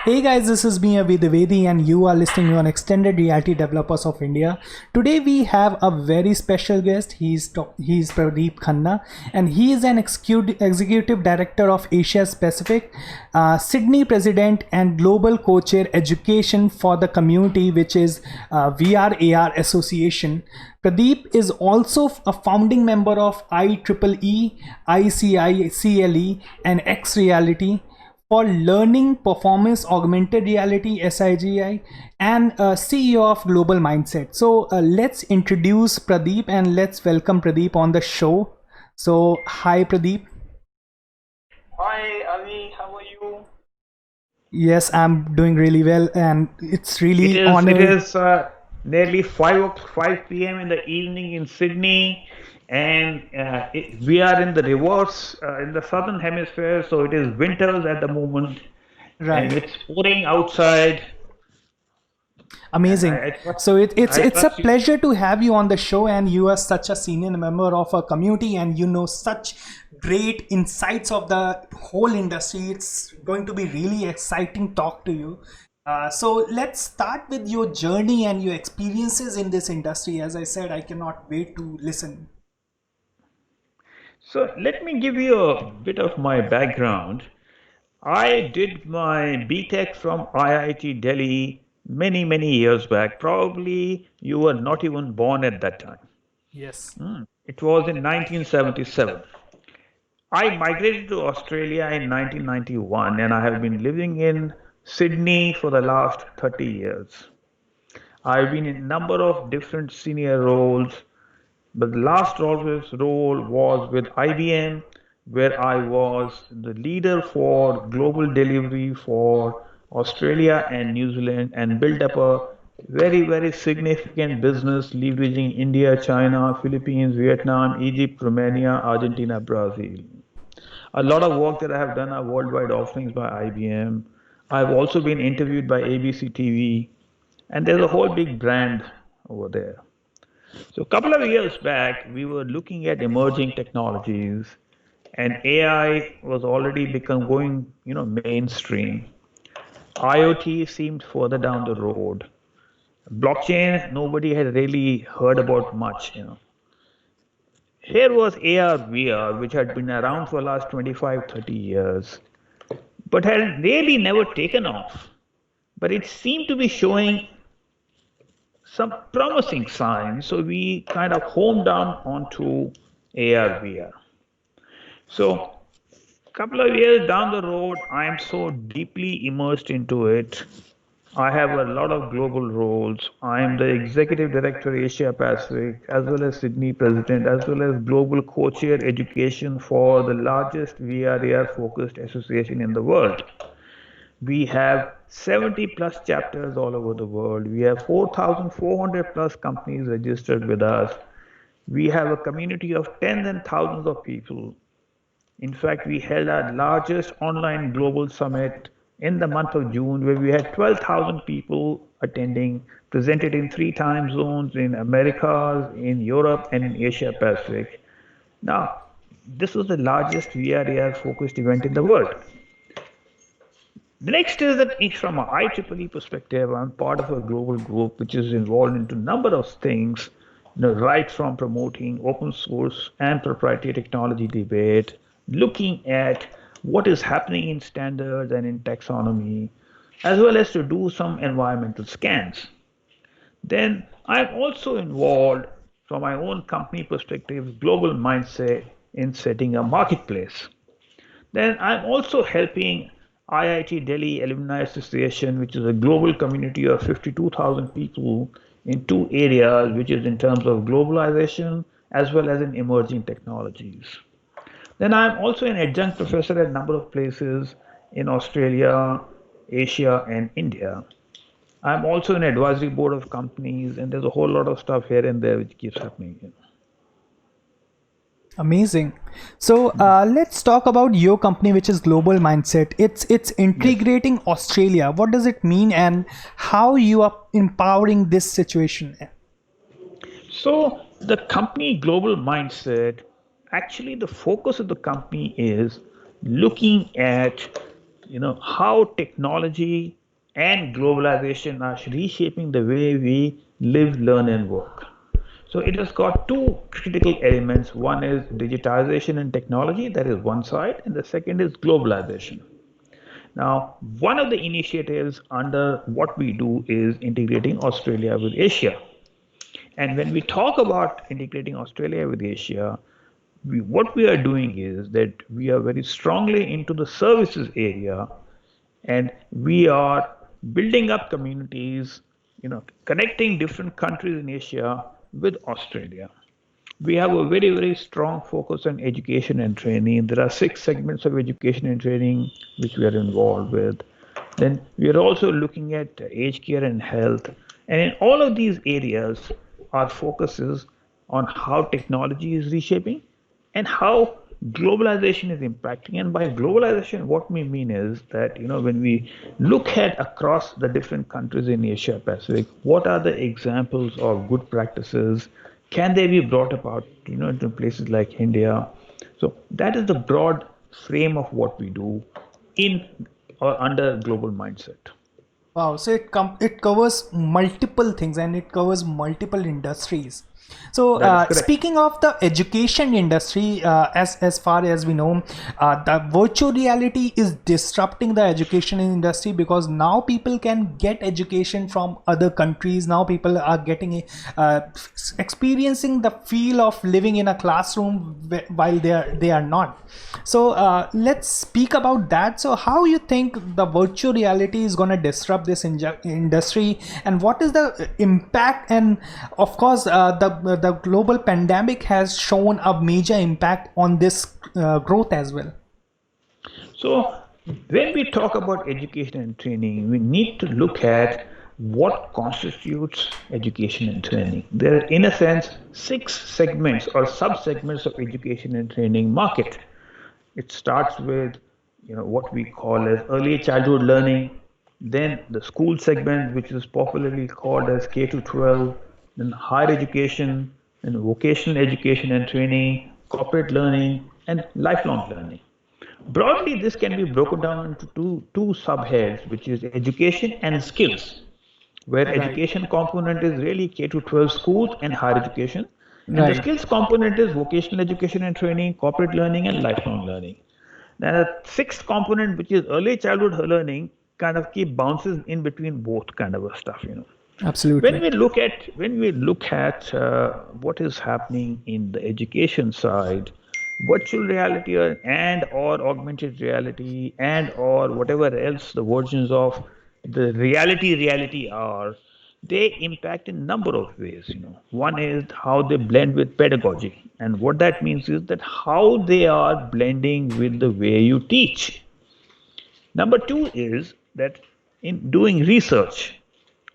Hey guys, this is me Avi Dwivedi and you are listening on Extended Reality Developers of India. Today we have a very special guest. He's Pradeep Khanna and he is an executive director of Asia Pacific, Sydney president and global co-chair education for the community, which is VRAR Association. Pradeep is also a founding member of IEEE, ICICLE and XRDI for learning performance augmented reality SIGI and CEO of Global Mindset. So let's introduce Pradeep and let's welcome Pradeep on the show. So hi Pradeep. Hi Avi, how are you? Yes, I'm doing really well and it's It really is it honored. is nearly 5 p.m. in the evening in Sydney, and we are in the reverse in the southern hemisphere, so it is winters at the moment, Right. and it's pouring outside. And Amazing. So I it's a trust you. pleasure to have you on the show, and you are such a senior member of a community, and you know such great insights of the whole industry. It's going to be really exciting talk to you. So let's start with your journey and your experiences in this industry. As I said, I cannot wait to listen. So let me give you a bit of my background. I did my BTech from IIT Delhi many years back. Probably you were not even born at that time. Yes. It was in 1977. I migrated to Australia in 1991 and I have been living in Sydney for the last 30 years. I've been in a number of different senior roles, but the last role was with IBM, where I was the leader for global delivery for Australia and New Zealand and built up a very significant business leveraging India, China, Philippines, Vietnam, Egypt, Romania, Argentina, Brazil. A lot of work that I have done are worldwide offerings by IBM. I've also been interviewed by ABC TV, and there's a whole big brand over there. So a couple of years back, we were looking at emerging technologies, and AI was already become going, mainstream. IoT seemed further down the road. Blockchain, nobody had really heard about much. Here was AR, VR, which had been around for the last 25, 30 years, but had really never taken off. But it seemed to be showing some promising signs, so we kind of homed down onto AR, VR. So, a couple of years down the road, I am so deeply immersed into it. I have a lot of global roles. I am the executive director Asia Pacific, as well as Sydney president, as well as global co-chair education for the largest VRAR focused association in the world. We have 70 plus chapters all over the world. We have 4,400 plus companies registered with us. We have a community of tens and thousands of people. In fact, we held our largest online global summit in the month of June, where we had 12,000 people attending, presented in three time zones in Americas, in Europe, and in Asia Pacific. Now, this was the largest VRAR focused event in the world. The next is that from an IEEE perspective, I'm part of a global group which is involved into a number of things, right from promoting open source and proprietary technology debate, looking at what is happening in standards and in taxonomy, as well as to do some environmental scans. Then I'm also involved from my own company perspective, global mindset in setting a marketplace. Then I'm also helping IIT Delhi Alumni Association, which is a global community of 52,000 people in two areas, which is in terms of globalization as well as in emerging technologies. Then I'm also an adjunct professor at a number of places in Australia, Asia, and India. I'm also an advisory board of companies, and there's a whole lot of stuff here and there which keeps happening. Amazing. So let's talk about your company, which is Global Mindset. It's Yes. integrating Australia. What does it mean, and how you are empowering this situation? So the company global mindset, actually the focus of the company is looking at how technology and globalization are reshaping the way we live, learn, and work. So it has got two critical elements. One is digitization and technology, that is one side, and the second is globalization. Now, one of the initiatives under what we do is integrating Australia with Asia. And when we talk about integrating Australia with Asia, what we are doing is that we are very strongly into the services area, and we are building up communities, connecting different countries in Asia with Australia. We have a very, very strong focus on education and training. There are 6 segments of education and training which we are involved with. Then we are also looking at aged care and health. And in all of these areas, our focus is on how technology is reshaping and how globalization is impacting. And by globalization, what we mean is that when we look at across the different countries in Asia Pacific, what are the examples of good practices? Can they be brought about to places like India? So that is the broad frame of what we do in or under global mindset. Wow, so it covers multiple things and it covers multiple industries. So That is correct. speaking of the education industry, as far as we know, the virtual reality is disrupting the education industry because now people can get education from other countries. Now people are getting uh, experiencing the feel of living in a classroom while they are not. So let's speak about that. So how you think the virtual reality is going to disrupt this industry, and what is the impact? And of course, the global pandemic has shown a major impact on this growth as well. So, when we talk about education and training, we need to look at what constitutes education and training. There are, in a sense, 6 segments or sub-segments of education and training market. It starts with what we call as early childhood learning, then the school segment, which is popularly called as K to 12, then higher education, then vocational education and training, corporate learning, and lifelong learning. Broadly, this can be broken down into two subheads, which is education and skills, where Right. education component is really K to 12 schools and higher education, and the Right. skills component is vocational education and training, corporate learning, and lifelong learning. Now, the sixth component, which is early childhood learning, kind of keep bounces in between both kind of a stuff. When Absolutely. we look at what is happening in the education side, virtual reality and or augmented reality and or whatever else the versions of the reality are, they impact in number of ways. One is how they blend with pedagogy, and what that means is that how they are blending with the way you teach. Number two is that in doing research,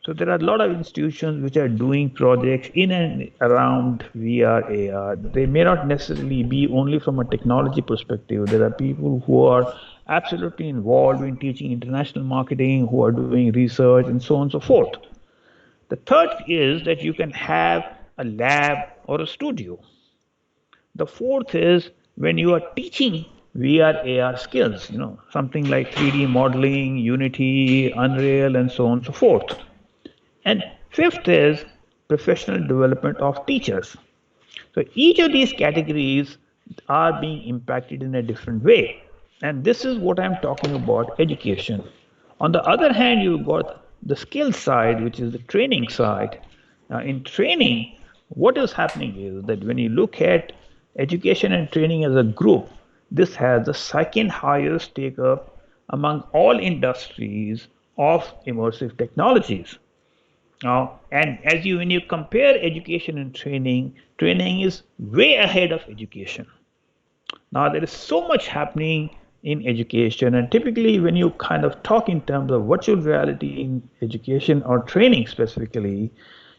so there are a lot of institutions which are doing projects in and around VR, AR. They may not necessarily be only from a technology perspective. There are people who are absolutely involved in teaching international marketing, who are doing research, and so on and so forth. The third is that you can have a lab or a studio. The fourth is when you are teaching VR, AR skills, something like 3D modeling, Unity, Unreal, and so on and so forth. And fifth is professional development of teachers. So each of these categories are being impacted in a different way. And this is what I'm talking about education. On the other hand, you've got the skill side, which is the training side. Now, in training, what is happening is that when you look at education and training as a group, this has the second highest take up among all industries of immersive technologies. Now, and when you compare education and training, training is way ahead of education. Now, there is so much happening in education, and typically, when you kind of talk in terms of virtual reality in education or training specifically,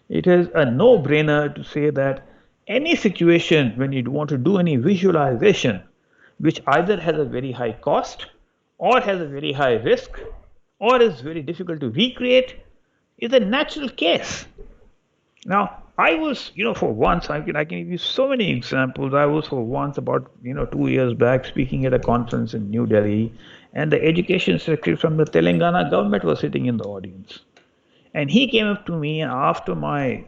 it is a no brainer to say that any situation when you want to do any visualization, which either has a very high cost, or has a very high risk, or is very difficult to recreate, is a natural case. Now, I was, for once, I can give you so many examples. I was for once about, 2 years back speaking at a conference in New Delhi, and the education secretary from the Telangana government was sitting in the audience. And he came up to me after my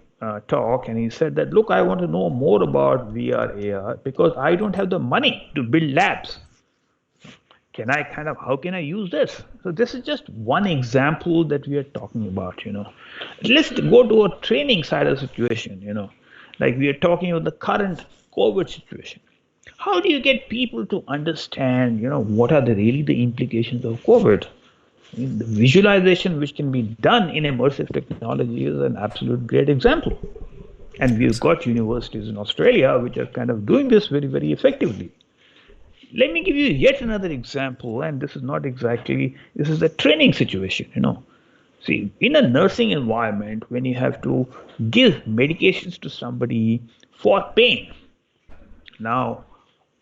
talk and he said that, look, I want to know more about VR, AR because I don't have the money to build labs. How can I use this? So this is just one example that we are talking about. Let's go to a training side of the situation. Like we are talking about the current COVID situation. How do you get people to understand, what are really the implications of COVID? The visualization which can be done in immersive technology is an absolute great example. And we've got universities in Australia which are kind of doing this very, very effectively. Let me give you yet another example, and this is a training situation. See, in a nursing environment, when you have to give medications to somebody for pain, now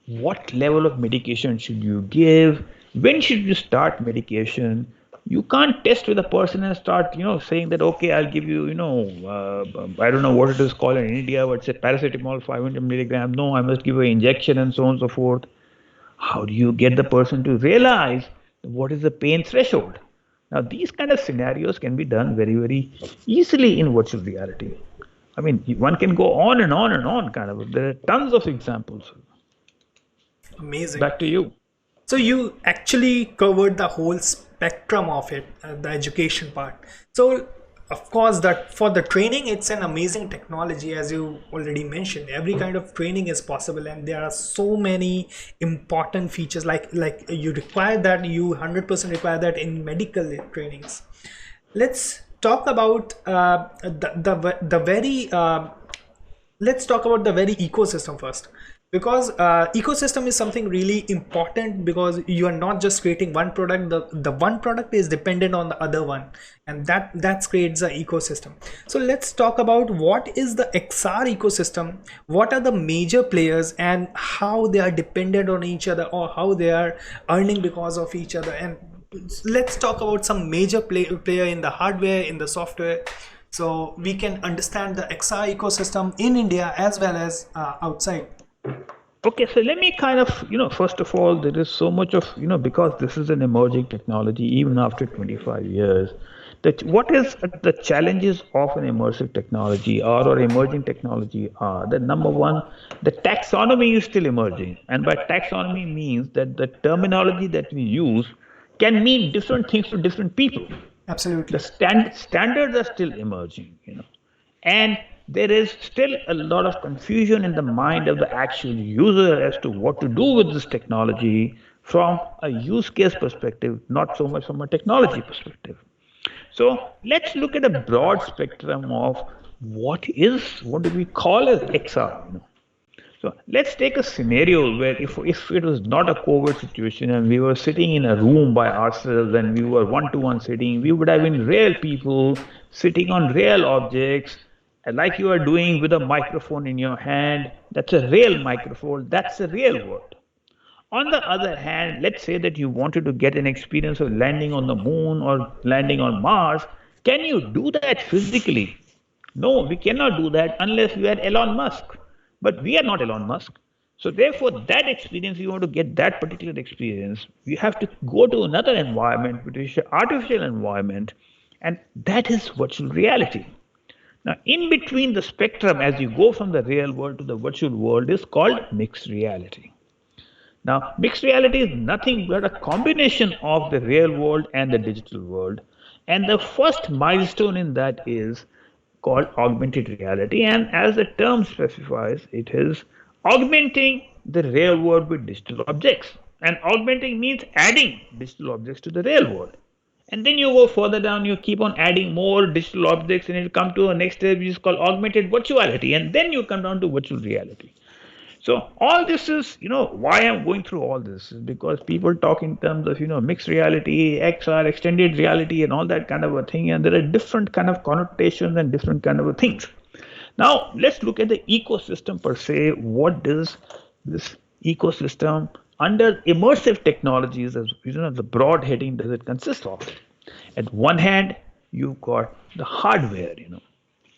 what level of medication should you give? When should you start medication? You can't test with a person and start, saying that, okay, I'll give you, I don't know what it is called in India, but say paracetamol 500 milligrams. No, I must give you an injection and so on and so forth. How do you get the person to realize what is the pain threshold? Now, these kind of scenarios can be done very, very easily in virtual reality. I mean, one can go on and on and on, kind of. There are tons of examples. Amazing. Back to you. So you actually covered the whole spectrum of it, the education part. So of course that for the training, it's an amazing technology, as you already mentioned. Every kind of training is possible, and there are so many important features like you require that, you 100% require that in medical trainings. Let's talk about the very let's talk about the very ecosystem first, because ecosystem is something really important, because you are not just creating one product. The one product is dependent on the other one, and that creates an ecosystem. So let's talk about what is the XR ecosystem, what are the major players, and how they are dependent on each other, or how they are earning because of each other. And let's talk about some major player in the hardware, in the software, so we can understand the XR ecosystem in India as well as outside. Okay, so let me first of all, there is so much of, because this is an emerging technology, even after 25 years, that what is the challenges of an immersive technology or emerging technology are that number one, the taxonomy is still emerging. And by taxonomy means that the terminology that we use can mean different things to different people. Absolutely. The standards are still emerging. And there is still a lot of confusion in the mind of the actual user as to what to do with this technology from a use case perspective, not so much from a technology perspective. So let's look at a broad spectrum of what do we call as XR. So let's take a scenario where if it was not a COVID situation and we were sitting in a room by ourselves and we were one-to-one sitting, we would have been real people sitting on real objects, like you are doing with a microphone in your hand. That's a real microphone. That's the real world. On the other hand, let's say that you wanted to get an experience of landing on the moon or landing on Mars. Can you do that physically? No, we cannot do that unless we are Elon Musk. But we are not Elon Musk. So therefore, that experience, you want to get that particular experience, you have to go to another environment, which is an artificial environment, and that is virtual reality. Now, in between the spectrum, as you go from the real world to the virtual world, is called mixed reality. Now, mixed reality is nothing but a combination of the real world and the digital world. And the first milestone in that is called augmented reality. And as the term specifies, it is augmenting the real world with digital objects. And augmenting means adding digital objects to the real world. And then you go further down, you keep on adding more digital objects, and you come to a next step, which is called augmented virtuality. And then you come down to virtual reality. So all this is, why I'm going through all this is because people talk in terms of, mixed reality, XR, extended reality, and all that kind of a thing. And there are different kind of connotations and different kind of things. Now, let's look at the ecosystem per se. What does this ecosystem under immersive technologies, as the broad heading, does it consist of? At one hand, you've got the hardware,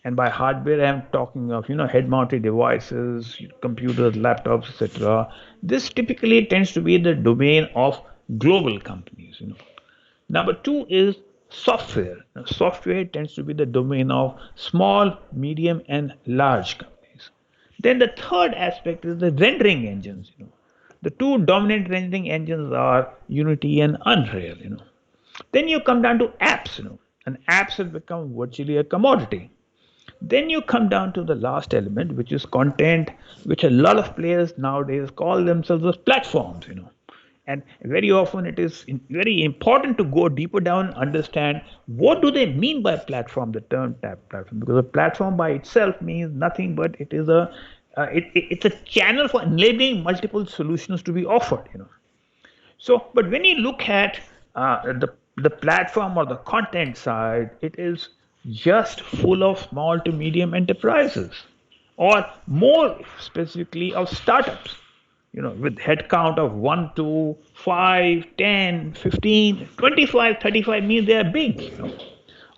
And by hardware, I'm talking of head-mounted devices, computers, laptops, etc. This typically tends to be the domain of global companies. Number two is software. Now, software tends to be the domain of small, medium, and large companies. Then the third aspect is the rendering engines. The two dominant rendering engines are Unity and Unreal. Then you come down to apps. And apps have become virtually a commodity. Then you come down to the last element, which is content, which a lot of players nowadays call themselves as platforms. And very often it is very important to go deeper down and understand what do they mean by platform, the term platform, because a platform by itself means nothing but it is it's a channel for enabling multiple solutions to be offered. So, but when you look at the platform or the content side, it is just full of small to medium enterprises, or more specifically of startups. With headcount of 1 to 5, 10, 15, 25, 35 means they are big.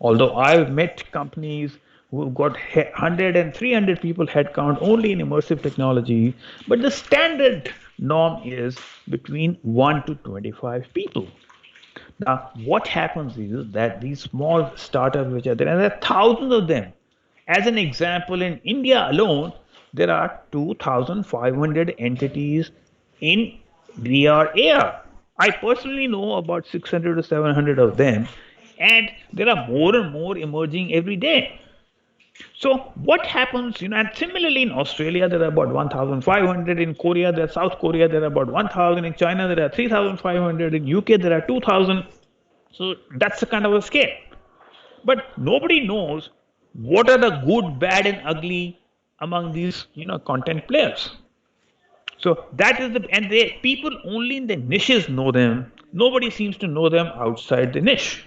Although I've met companies who've got 100 and 300 people headcount only in immersive technology, but the standard norm is between 1 to 25 people. Now, what happens is that these small startups which are there, and there are thousands of them. As an example, in India alone, there are 2,500 entities in VR AR. I personally know about 600 to 700 of them, and there are more and more emerging every day. So what happens, and similarly in Australia there are about 1,500, in Korea, South Korea there are about 1,000, in China there are 3,500, in UK there are 2,000. So that's the kind of a scale. But nobody knows what are the good, bad, and ugly among these, content players. So that is and they people only in the niches know them. Nobody seems to know them outside the niche.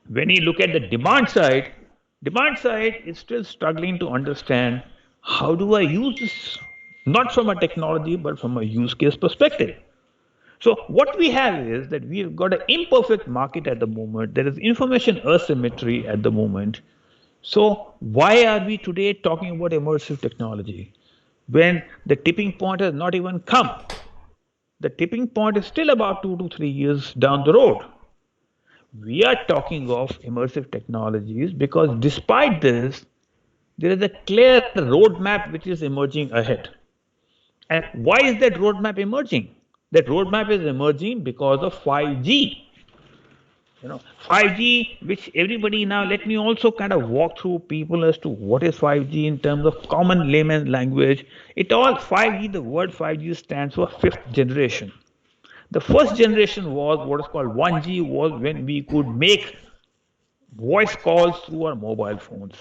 When you look at the demand side is still struggling to understand how do I use this, not from a technology but from a use case perspective. So what we have is that we've got an imperfect market at the moment. There is information asymmetry at the moment. So why are we today talking about immersive technology when the tipping point has not even come? The tipping point is still about 2 to 3 years down the road. We are talking of immersive technologies because despite this, there is a clear roadmap which is emerging ahead. And why is that roadmap emerging? That roadmap is emerging because of 5G. 5G, which everybody now, let me also kind of walk through people as to what is 5G in terms of common layman language. It all 5G, the word 5G stands for fifth generation. The first generation was what is called 1G, was when we could make voice calls through our mobile phones.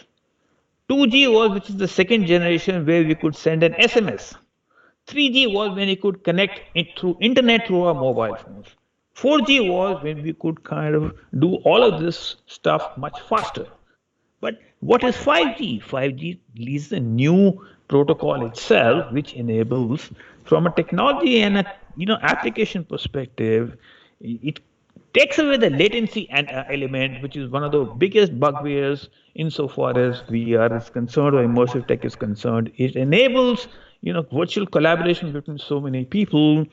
2G was, which is the second generation, where we could send an SMS. 3G was when we could connect it through internet through our mobile phones. 4G was when we could kind of do all of this stuff much faster. But what is 5G? 5G is a new protocol itself, which enables, from a technology and a application perspective, it takes away the latency and element, which is one of the biggest bugbears insofar as VR is concerned or immersive tech is concerned. It enables virtual collaboration between so many people,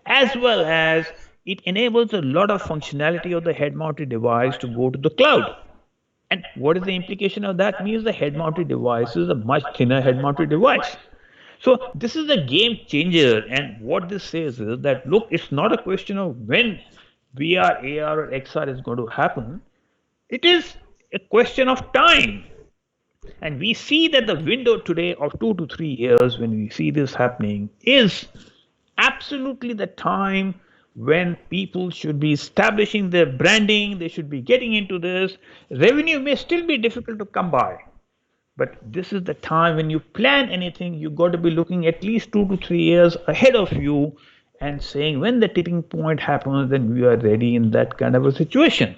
as well as it enables a lot of functionality of the head-mounted device to go to the cloud. And what is the implication of that? Means the head-mounted device is a much thinner head-mounted device. So this is a game changer. And what this says is that, look, it's not a question of when VR, AR, or XR is going to happen. It is a question of time. And we see that the window today of 2 to 3 years when we see this happening is absolutely the time when people should be establishing their branding, they should be getting into this. Revenue may still be difficult to come by, but this is the time when you plan anything, you got to be looking at least 2 to 3 years ahead of you and saying when the tipping point happens, then we are ready in that kind of a situation.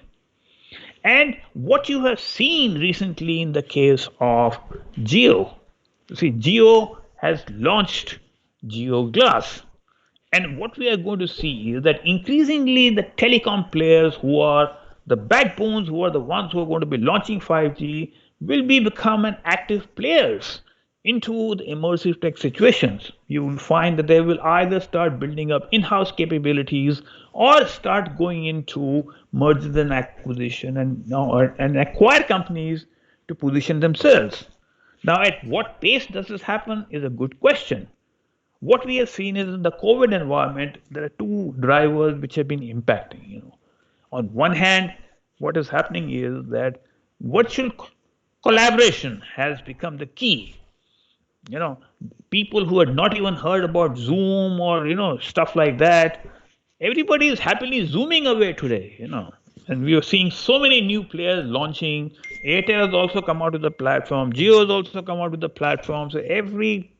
And what you have seen recently in the case of Geo, see, Geo has launched Geo Glass. And what we are going to see is that increasingly the telecom players, who are the backbones, who are the ones who are going to be launching 5G, will be become an active players into the immersive tech situations. You will find that they will either start building up in-house capabilities or start going into mergers and acquisition and acquire companies to position themselves. Now, at what pace does this happen is a good question. What we have seen is in the COVID environment, there are two drivers which have been impacting. On one hand, what is happening is that virtual collaboration has become the key. You know, people who had not even heard about Zoom or stuff like that, everybody is happily zooming away today. And we are seeing so many new players launching. Airtel has also come out with the platform. Jio has also come out with the platform. So every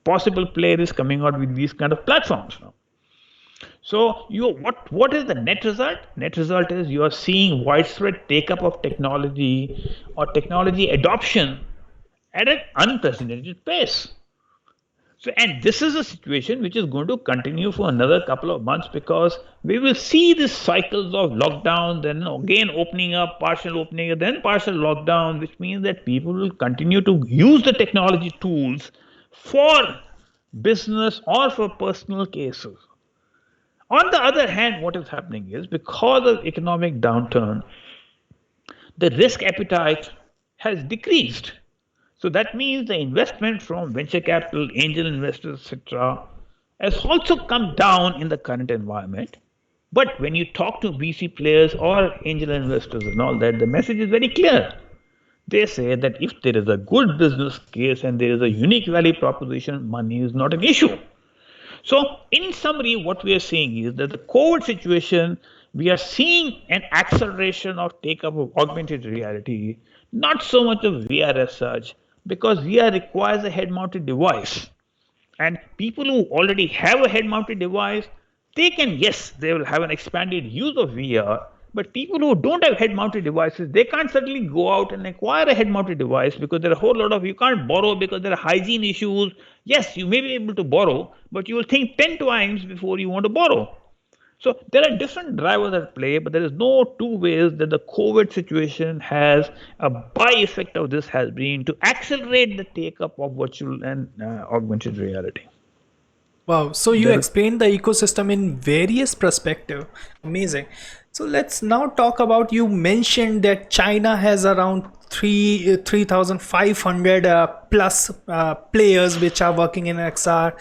possible player is coming out with these kind of platforms now. So what is the net result? Net result is you are seeing widespread take up of technology or technology adoption at an unprecedented pace. So, and this is a situation which is going to continue for another couple of months because we will see these cycles of lockdown, then again opening up, partial opening, then partial lockdown, which means that people will continue to use the technology tools for business or for personal cases. On the other hand, what is happening is because of economic downturn, the risk appetite has decreased. So that means the investment from venture capital, angel investors, etc., has also come down in the current environment. But when you talk to VC players or angel investors and all that, the message is very clear. They say that if there is a good business case and there is a unique value proposition, money is not an issue. So, in summary, what we are seeing is that the COVID situation, we are seeing an acceleration of take up of augmented reality, not so much of VR as such, because VR requires a head-mounted device. And people who already have a head-mounted device, they can, yes, they will have an expanded use of VR, but people who don't have head-mounted devices, they can't suddenly go out and acquire a head-mounted device because there are a whole lot of, you can't borrow because there are hygiene issues. Yes, you may be able to borrow, but you will think 10 times before you want to borrow. So there are different drivers at play, but there is no two ways that the COVID situation has a by effect of this has been to accelerate the take up of virtual and augmented reality. Wow. So you explained the ecosystem in various perspective. Amazing. So let's now talk about, you mentioned that China has around 3,500 plus players which are working in XR.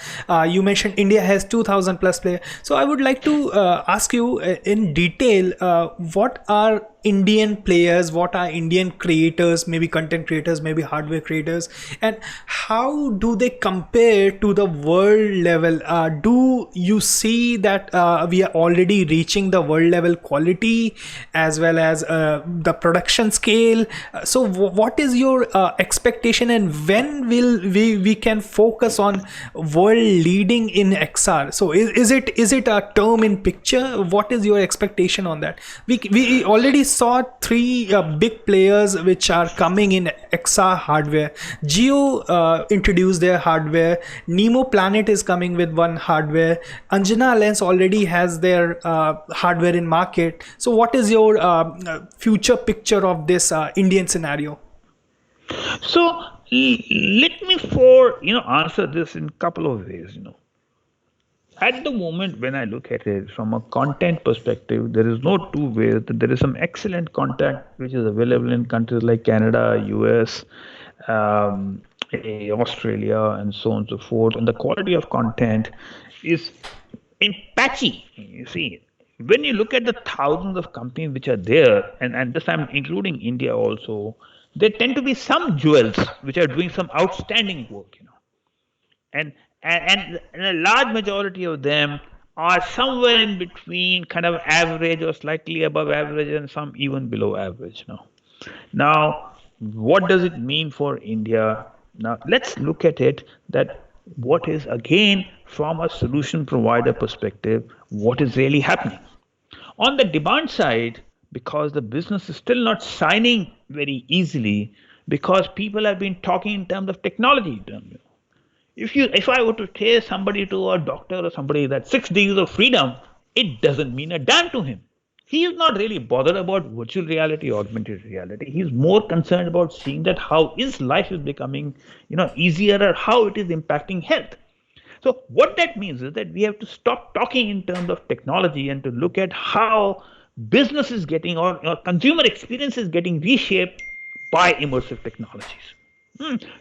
You mentioned India has 2,000 plus players. So I would like to ask you in detail, what are Indian players, what are Indian creators, maybe content creators, maybe hardware creators, and how do they compare to the world level? Do you see that we are already reaching the world level quality as well as the production scale? So what is your expectation, and when will we can focus on world leading in XR? So is it a term in picture? What is your expectation on that? We already saw three big players which are coming in XR hardware. Jio introduced their hardware. Nemo Planet is coming with one hardware. Anjana Lens already has their hardware in market. So what is your future picture of this Indian scenario? So let me answer this in a couple of ways. At the moment, when I look at it from a content perspective, there is no two ways that there is some excellent content which is available in countries like Canada, US, Australia, and so on and so forth. And the quality of content is in patchy. You see, when you look at the thousands of companies which are there, and this I'm including India also, there tend to be some jewels which are doing some outstanding work. And a large majority of them are somewhere in between kind of average or slightly above average and some even below average. Now, what does it mean for India? Now, let's look at it that what is again from a solution provider perspective, what is really happening. On the demand side, because the business is still not signing very easily, because people have been talking in terms of technology terms. If I were to tell somebody, to a doctor or somebody, that 6 degrees of freedom, it doesn't mean a damn to him. he is not really bothered about virtual reality, augmented reality. He's more concerned about seeing that how his life is becoming, easier, or how it is impacting health. So what that means is that we have to stop talking in terms of technology and to look at how business is getting, or consumer experience is getting reshaped by immersive technologies.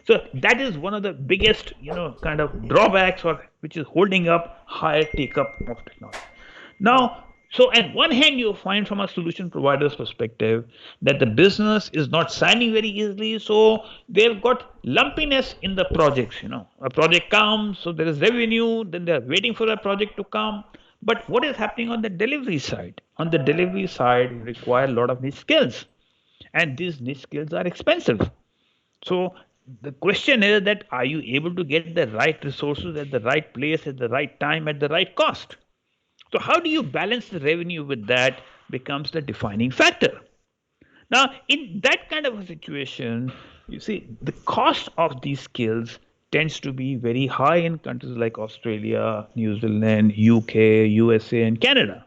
So that is one of the biggest, kind of drawbacks, or which is holding up higher take up of technology. Now, so at one hand, you find from a solution provider's perspective that the business is not signing very easily, so they've got lumpiness in the projects. A project comes, so there is revenue, then they're waiting for a project to come. But what is happening on the delivery side? On the delivery side, you require a lot of niche skills, and these niche skills are expensive. So the question is that are you able to get the right resources at the right place, at the right time, at the right cost? So how do you balance the revenue with that becomes the defining factor. Now, in that kind of a situation, you see, the cost of these skills tends to be very high in countries like Australia, New Zealand, UK, USA, and Canada.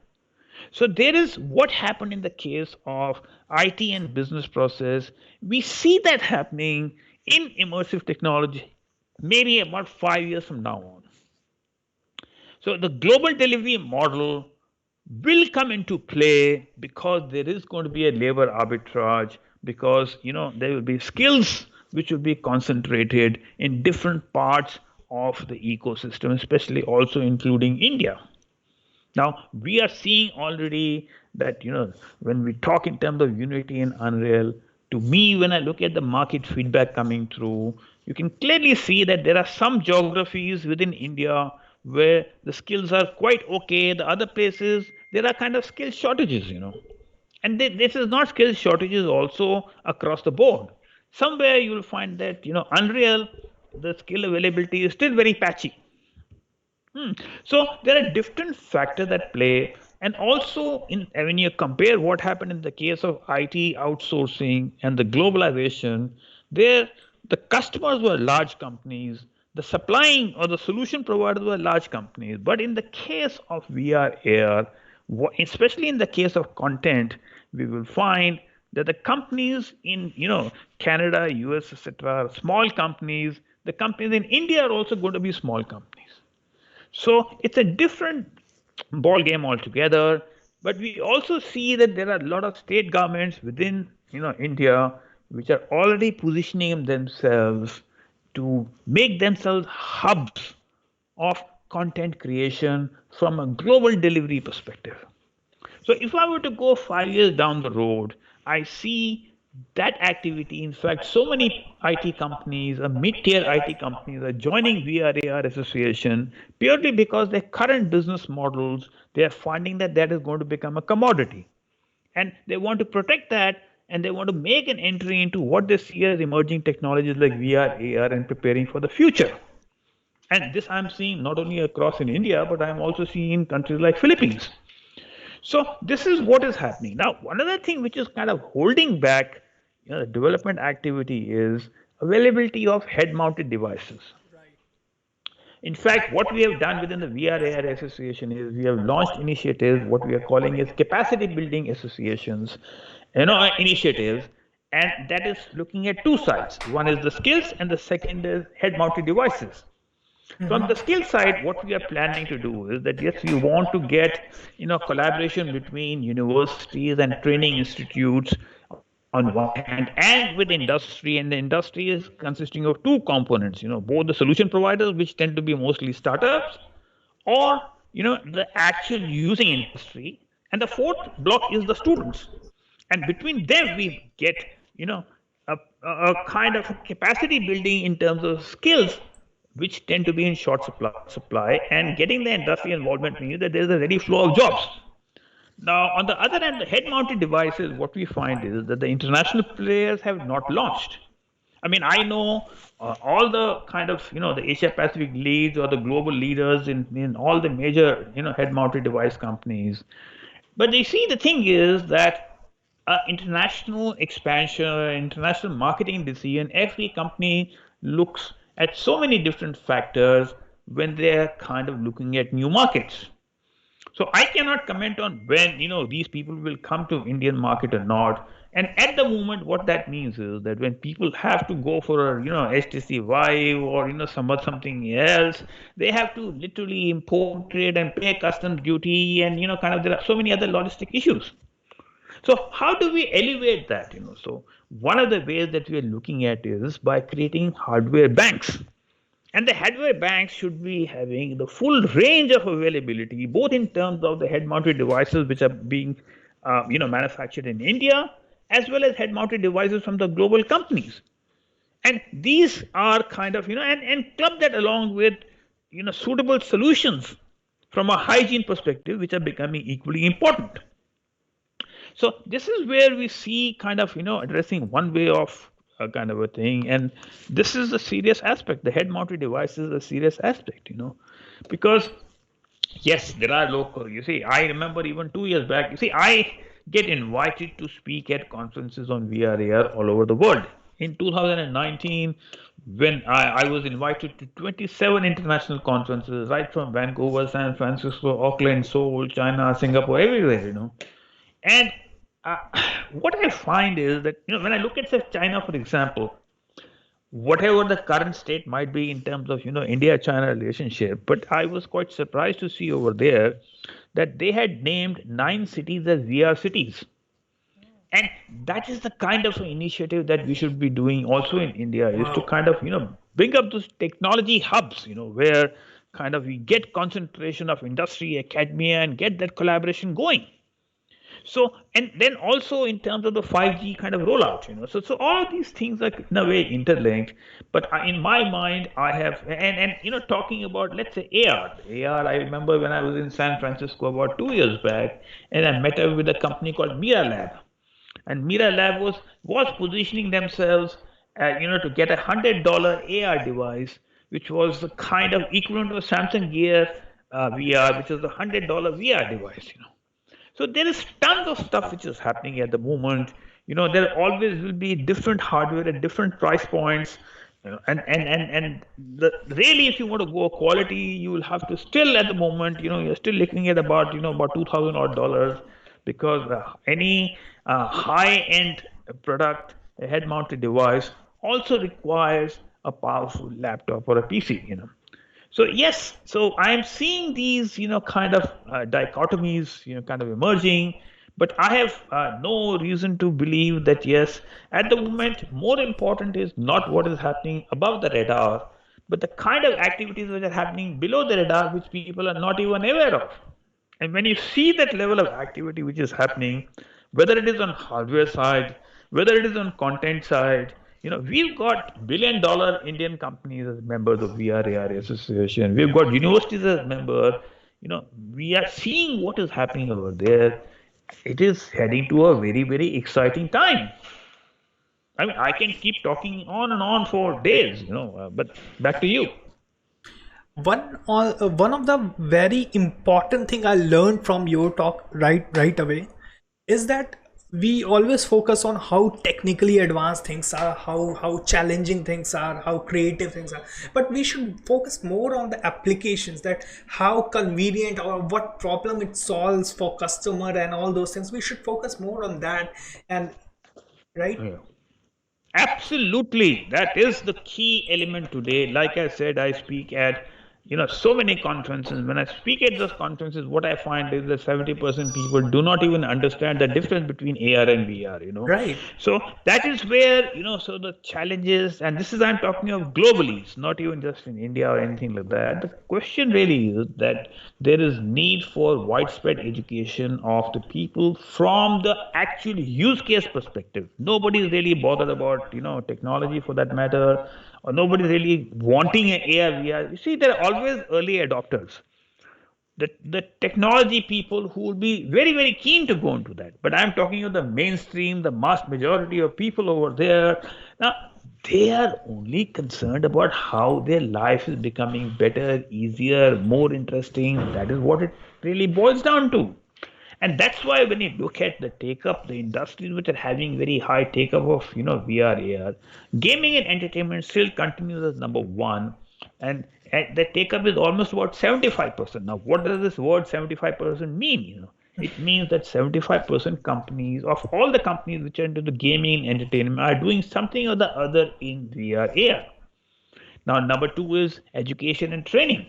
So there is what happened in the case of IT and business process. We see that happening in immersive technology maybe about 5 years from now on. So the global delivery model will come into play because there is going to be a labor arbitrage, because there will be skills which will be concentrated in different parts of the ecosystem, especially also including India. Now we are seeing already that when we talk in terms of Unity and Unreal, to me, when I look at the market feedback coming through, you can clearly see that there are some geographies within India where the skills are quite okay. The other places there are kind of skill shortages. And this is not skill shortages also across the board. Somewhere you will find that Unreal, the skill availability is still very patchy. So there are different factors that play, and also when you compare what happened in the case of IT outsourcing and the globalization, there the customers were large companies, the supplying or the solution providers were large companies. But in the case of VR AR, especially in the case of content, we will find that the companies in Canada, US, etc., are small companies. The companies in India are also going to be small companies. So it's a different ball game altogether. But we also see that there are a lot of state governments within India which are already positioning themselves to make themselves hubs of content creation from a global delivery perspective. So if I were to go 5 years down the road, I see that activity. In fact, so many IT companies, mid-tier IT companies, are joining VRAR association purely because their current business models, they are finding that that is going to become a commodity, and they want to protect that, and they want to make an entry into what they see as emerging technologies like VR, AR, and preparing for the future. And this I'm seeing not only across in India, but I'm also seeing in countries like Philippines. So this is what is happening. Now, another thing which is kind of holding back the development activity is availability of head-mounted devices. In fact, what we have done within the VRAR Association is we have launched initiatives, what we are calling as capacity building associations, initiatives, and that is looking at two sides. One is the skills, and the second is head-mounted devices. So on the skill side, what we are planning to do is that yes, we want to get collaboration between universities and training institutes on one hand, and with industry. And the industry is consisting of two components. Both the solution providers, which tend to be mostly startups, or the actual using industry. And the fourth block is the students. And between them, we get a kind of capacity building in terms of skills which tend to be in short supply, and getting the industry involvement means that there is a ready flow of jobs. Now, on the other hand, the head-mounted devices, what we find is that the international players have not launched. I mean, I know all the kind of the Asia Pacific leads or the global leaders in all the major head-mounted device companies. But you see, the thing is that international expansion, international marketing decision, every company looks at so many different factors when they're kind of looking at new markets. So I cannot comment on when these people will come to Indian market or not. And at the moment, what that means is that when people have to go for a HTC Vive or something else, they have to literally import it and pay customs duty, and kind of there are so many other logistic issues. So how do we elevate that? So one of the ways that we are looking at is by creating hardware banks. And the hardware banks should be having the full range of availability, both in terms of the head-mounted devices which are being, manufactured in India, as well as head-mounted devices from the global companies. And these are kind of, and club that along with, suitable solutions from a hygiene perspective, which are becoming equally important. So this is where we see kind of addressing one way of kind of a thing, and this is a serious aspect. The head-mounted device is a serious aspect, because yes, there are local. You see, I remember even 2 years back. You see, I get invited to speak at conferences on VRAR all over the world. In 2019, when I was invited to 27 international conferences, right from Vancouver, San Francisco, Auckland, Seoul, China, Singapore, everywhere. And uh, what I find is that when I look at say China, for example, whatever the current state might be in terms of India-China relationship, but I was quite surprised to see over there that they had named 9 cities as VR cities. And that is the kind of initiative that we should be doing also in India, is to kind of bring up those technology hubs, where kind of we get concentration of industry, academia, and get that collaboration going. So, and then also in terms of the 5G kind of rollout, so all of these things are in a way interlinked. But in my mind, I have, and talking about, let's say, AR, I remember when I was in San Francisco about 2 years back, and I met up with a company called Mira Lab, and Mira Lab was positioning themselves, to get $100 AR device, which was the kind of equivalent of a Samsung Gear VR, which is the $100 VR device. So there is tons of stuff which is happening at the moment. There always will be different hardware at different price points. Really, if you want to go quality, you will have to still at the moment, you're still looking at about 2,000 odd dollars, because any high-end product, a head-mounted device, also requires a powerful laptop or a PC. So yes, so I am seeing these, kind of dichotomies, kind of emerging, but I have no reason to believe that yes, at the moment, more important is not what is happening above the radar, but the kind of activities which are happening below the radar, which people are not even aware of. And when you see that level of activity which is happening, whether it is on hardware side, whether it is on content side, we've got billion-dollar Indian companies as members of VRAR Association. We've got universities as members. We are seeing what is happening over there. It is heading to a very, very exciting time. I mean, I can keep talking on and on for days, but back to you. One of the very important thing I learned from your talk right away is that we always focus on how technically advanced things are, how challenging things are, how creative things are, but we should focus more on the applications, that how convenient or what problem it solves for customer and all those things. We should focus more on that. And right. Yeah. Absolutely. That is the key element today. Like I said, I speak at so many conferences. When I speak at those conferences, what I find is that 70% people do not even understand the difference between AR and VR. Right. So that is where, so the challenges, and this is, I'm talking of globally, it's not even just in India or anything like that. The question really is that there is need for widespread education of the people from the actual use case perspective. Nobody is really bothered about, technology for that matter, or nobody really wanting an AR VR. You see, there are always early adopters. The technology people who will be very, very keen to go into that. But I'm talking of the mainstream, the mass majority of people over there. Now, they are only concerned about how their life is becoming better, easier, more interesting. That is what it really boils down to. And that's why when you look at the take up, the industries which are having very high take up of VR, AR, gaming and entertainment still continues as number one. and the take up is almost about 75%. Now, what does this word 75% mean? It means that 75% companies of all the companies which are into the gaming and entertainment are doing something or the other in VR AR. Now, number two is education and training.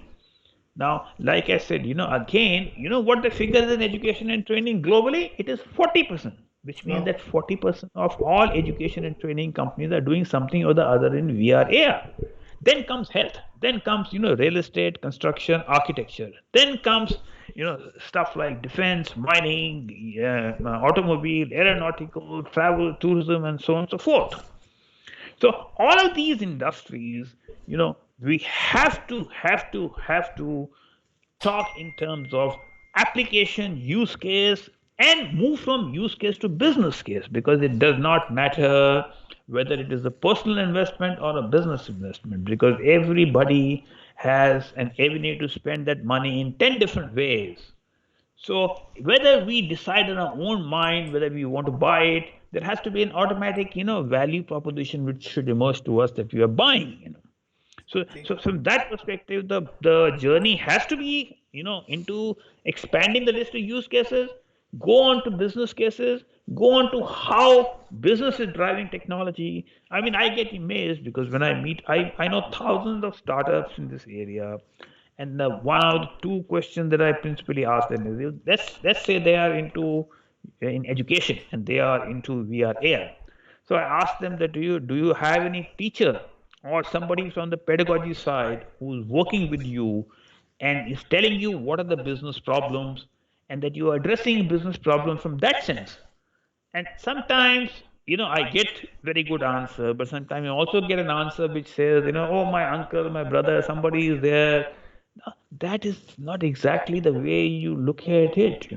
Now, like I said, again, what the figure is in education and training globally? It is 40%, which means Wow. that 40% of all education and training companies are doing something or the other in VR AR. Then comes health. Then comes, real estate, construction, architecture. Then comes, stuff like defense, mining, automobile, aeronautical, travel, tourism, and so on and so forth. So all of these industries, we have to talk in terms of application, use case, and move from use case to business case, because it does not matter whether it is a personal investment or a business investment, because everybody has an avenue to spend that money in 10 different ways. So whether we decide in our own mind whether we want to buy it, there has to be an automatic, value proposition which should emerge to us that we are buying. So from that perspective, the journey has to be, into expanding the list of use cases, go on to business cases, go on to how business is driving technology. I mean, I get amazed because when I meet, I know thousands of startups in this area, and the one or two questions that I principally ask them is, let's say they are into in education and they are into VR AR. So I ask them that do you have any teacher or somebody from the pedagogy side who's working with you and is telling you what are the business problems, and that you are addressing business problems from that sense. And sometimes, I get very good answer, but sometimes I also get an answer which says, oh, my uncle, my brother, somebody is there. No, that is not exactly the way you look at it.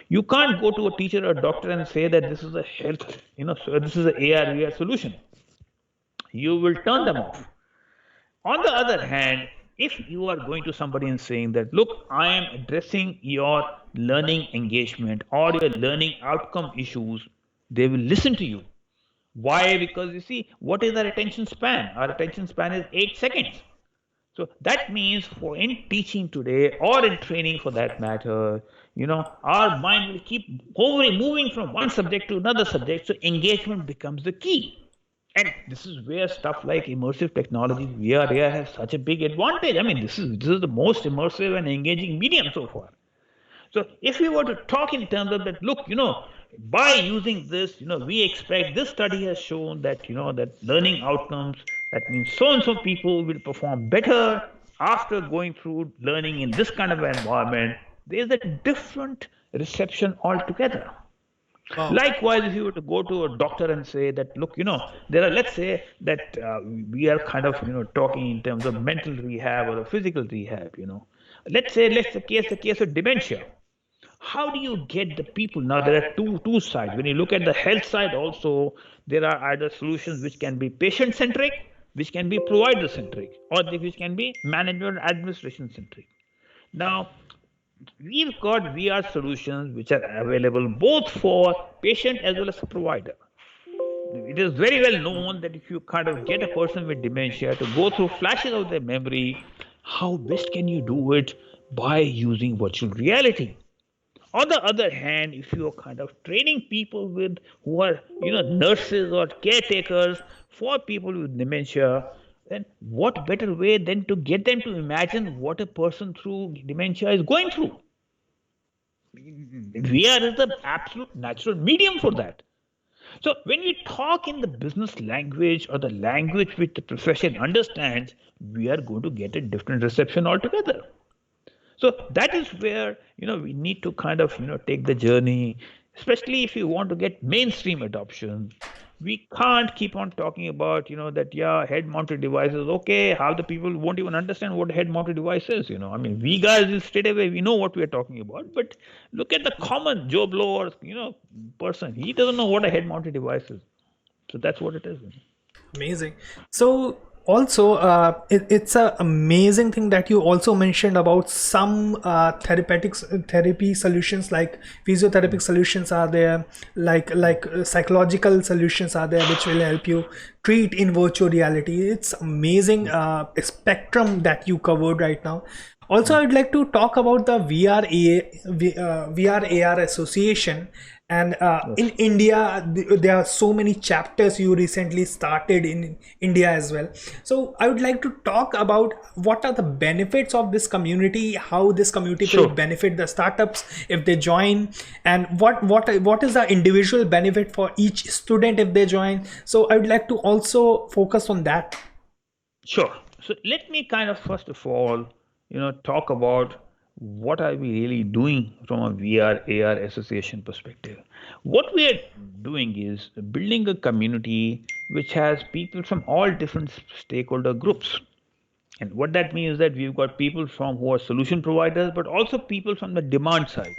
You can't go to a teacher or a doctor and say that this is a health, so this is an AR VR solution. You will turn them off. On the other hand, if you are going to somebody and saying that, look, I am addressing your learning engagement or your learning outcome issues, they will listen to you. Why? Because you see, what is our attention span? Our attention span is 8 seconds. So that means for in teaching today or in training for that matter, our mind will keep hovering, moving from one subject to another subject. So engagement becomes the key. And this is where stuff like immersive technologies, VR, AR has such a big advantage. I mean, this is the most immersive and engaging medium so far. So if we were to talk in terms of that, look, by using this, we expect this study has shown that, that learning outcomes, that means so and so people will perform better after going through learning in this kind of environment. There's a different reception altogether. Wow. Likewise, if you were to go to a doctor and say that, look, let's say that we are kind of, talking in terms of mental rehab or a physical rehab. Let's the case of dementia. How do you get the people? Now, there are two sides. When you look at the health side also, there are either solutions which can be patient-centric, which can be provider-centric, or which can be management administration-centric. Now, we've got VR solutions which are available both for patient as well as provider. It is very well known that if you kind of get a person with dementia to go through flashes of their memory, how best can you do it by using virtual reality? On the other hand, if you are kind of training people with who are nurses or caretakers for people with dementia, then what better way than to get them to imagine what a person through dementia is going through? VR is the absolute natural medium for that. So when we talk in the business language or the language which the profession understands, we are going to get a different reception altogether. So that is where we need to kind of take the journey, especially if you want to get mainstream adoption. We can't keep on talking about that, yeah, head-mounted devices. Okay, how the people won't even understand what a head-mounted device is. I mean, we guys will straight away we know what we are talking about, but look at the common Joe Blow or person. He doesn't know what a head-mounted device is. So that's what it is. Amazing. So Also, it's a amazing thing that you also mentioned about some therapy solutions, like physiotherapeutic solutions are there, like psychological solutions are there, which will help you treat in virtual reality. It's amazing spectrum that you covered right now. Also, I'd like to talk about the VR Association. And in Yes. India, there are so many chapters you recently started in India as well. So I would like to talk about what are the benefits of this community, how this community will Sure. benefit the startups if they join, and what is the individual benefit for each student if they join. So I would like to also focus on that. Sure. So let me kind of first of all, talk about what are we really doing from a VR AR association perspective. What we are doing is building a community which has people from all different stakeholder groups. And what that means is that we've got people from who are solution providers, but also people from the demand side.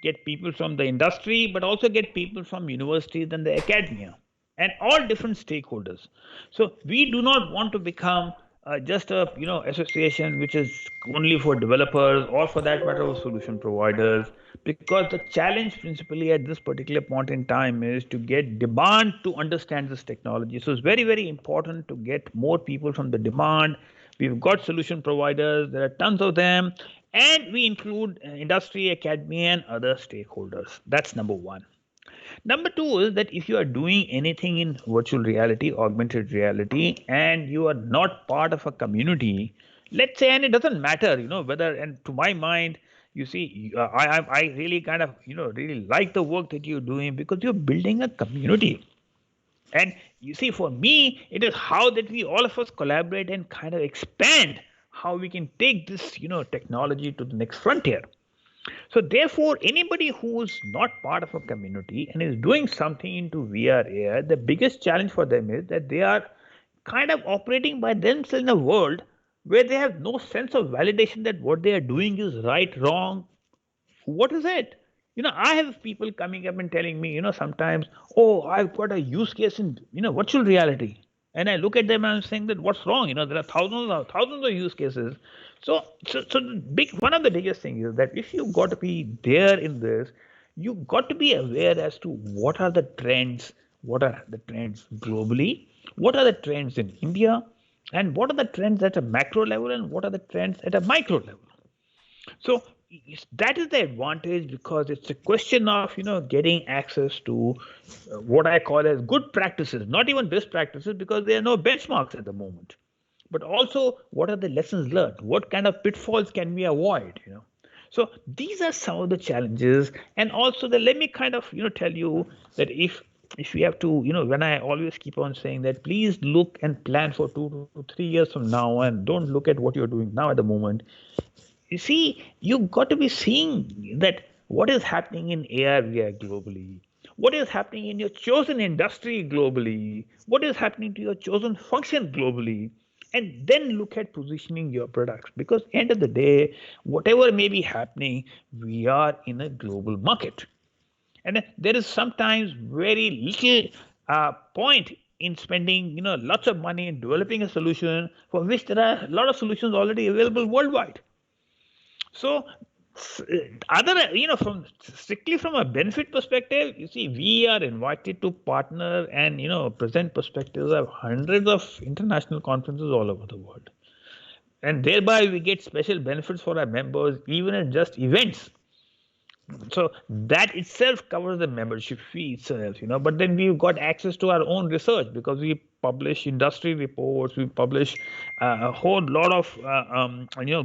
Get people from the industry, but also get people from universities and the academia, and all different stakeholders. So we do not want to become just a association which is only for developers or for that matter of solution providers, because the challenge principally at this particular point in time is to get demand to understand this technology. So it's very very important to get more people from the demand. We've got solution providers, there are tons of them, and we include industry, academia, and other stakeholders. That's number one. Number two is that if you are doing anything in virtual reality, augmented reality, and you are not part of a community, let's say, and it doesn't matter, whether, and to my mind, you see, I really kind of, really like the work that you're doing because you're building a community. And you see, for me, it is how that we all of us collaborate and kind of expand how we can take this, technology to the next frontier. So therefore, anybody who's not part of a community and is doing something into VR AR, the biggest challenge for them is that they are kind of operating by themselves in a world where they have no sense of validation that what they are doing is right, wrong, what is it? I have people coming up and telling me, sometimes, oh, I've got a use case in, virtual reality. And I look at them and I'm saying that what's wrong? There are thousands of use cases. So the one of the biggest things is that if you got to be there in this, you got to be aware as to what are the trends globally, what are the trends in India, and what are the trends at a macro level, and what are the trends at a micro level. So that is the advantage, because it's a question of getting access to what I call as good practices, not even best practices, because there are no benchmarks at the moment. But also, what are the lessons learned? What kind of pitfalls can we avoid? So these are some of the challenges, and also let me kind of tell you that if we have to, when I always keep on saying that please look and plan for 2 to 3 years from now, and don't look at what you're doing now at the moment. You see, you got to be seeing that what is happening in AR VR globally, what is happening in your chosen industry globally, what is happening to your chosen function globally, and then look at positioning your products. Because end of the day, whatever may be happening, we are in a global market, and there is sometimes very little point in spending lots of money in developing a solution for which there are a lot of solutions already available worldwide. So, other, from strictly from a benefit perspective, you see, we are invited to partner and present perspectives of hundreds of international conferences all over the world, and thereby we get special benefits for our members, even at just events. So that itself covers the membership fee itself, but then we've got access to our own research, because we publish industry reports, we publish a whole lot of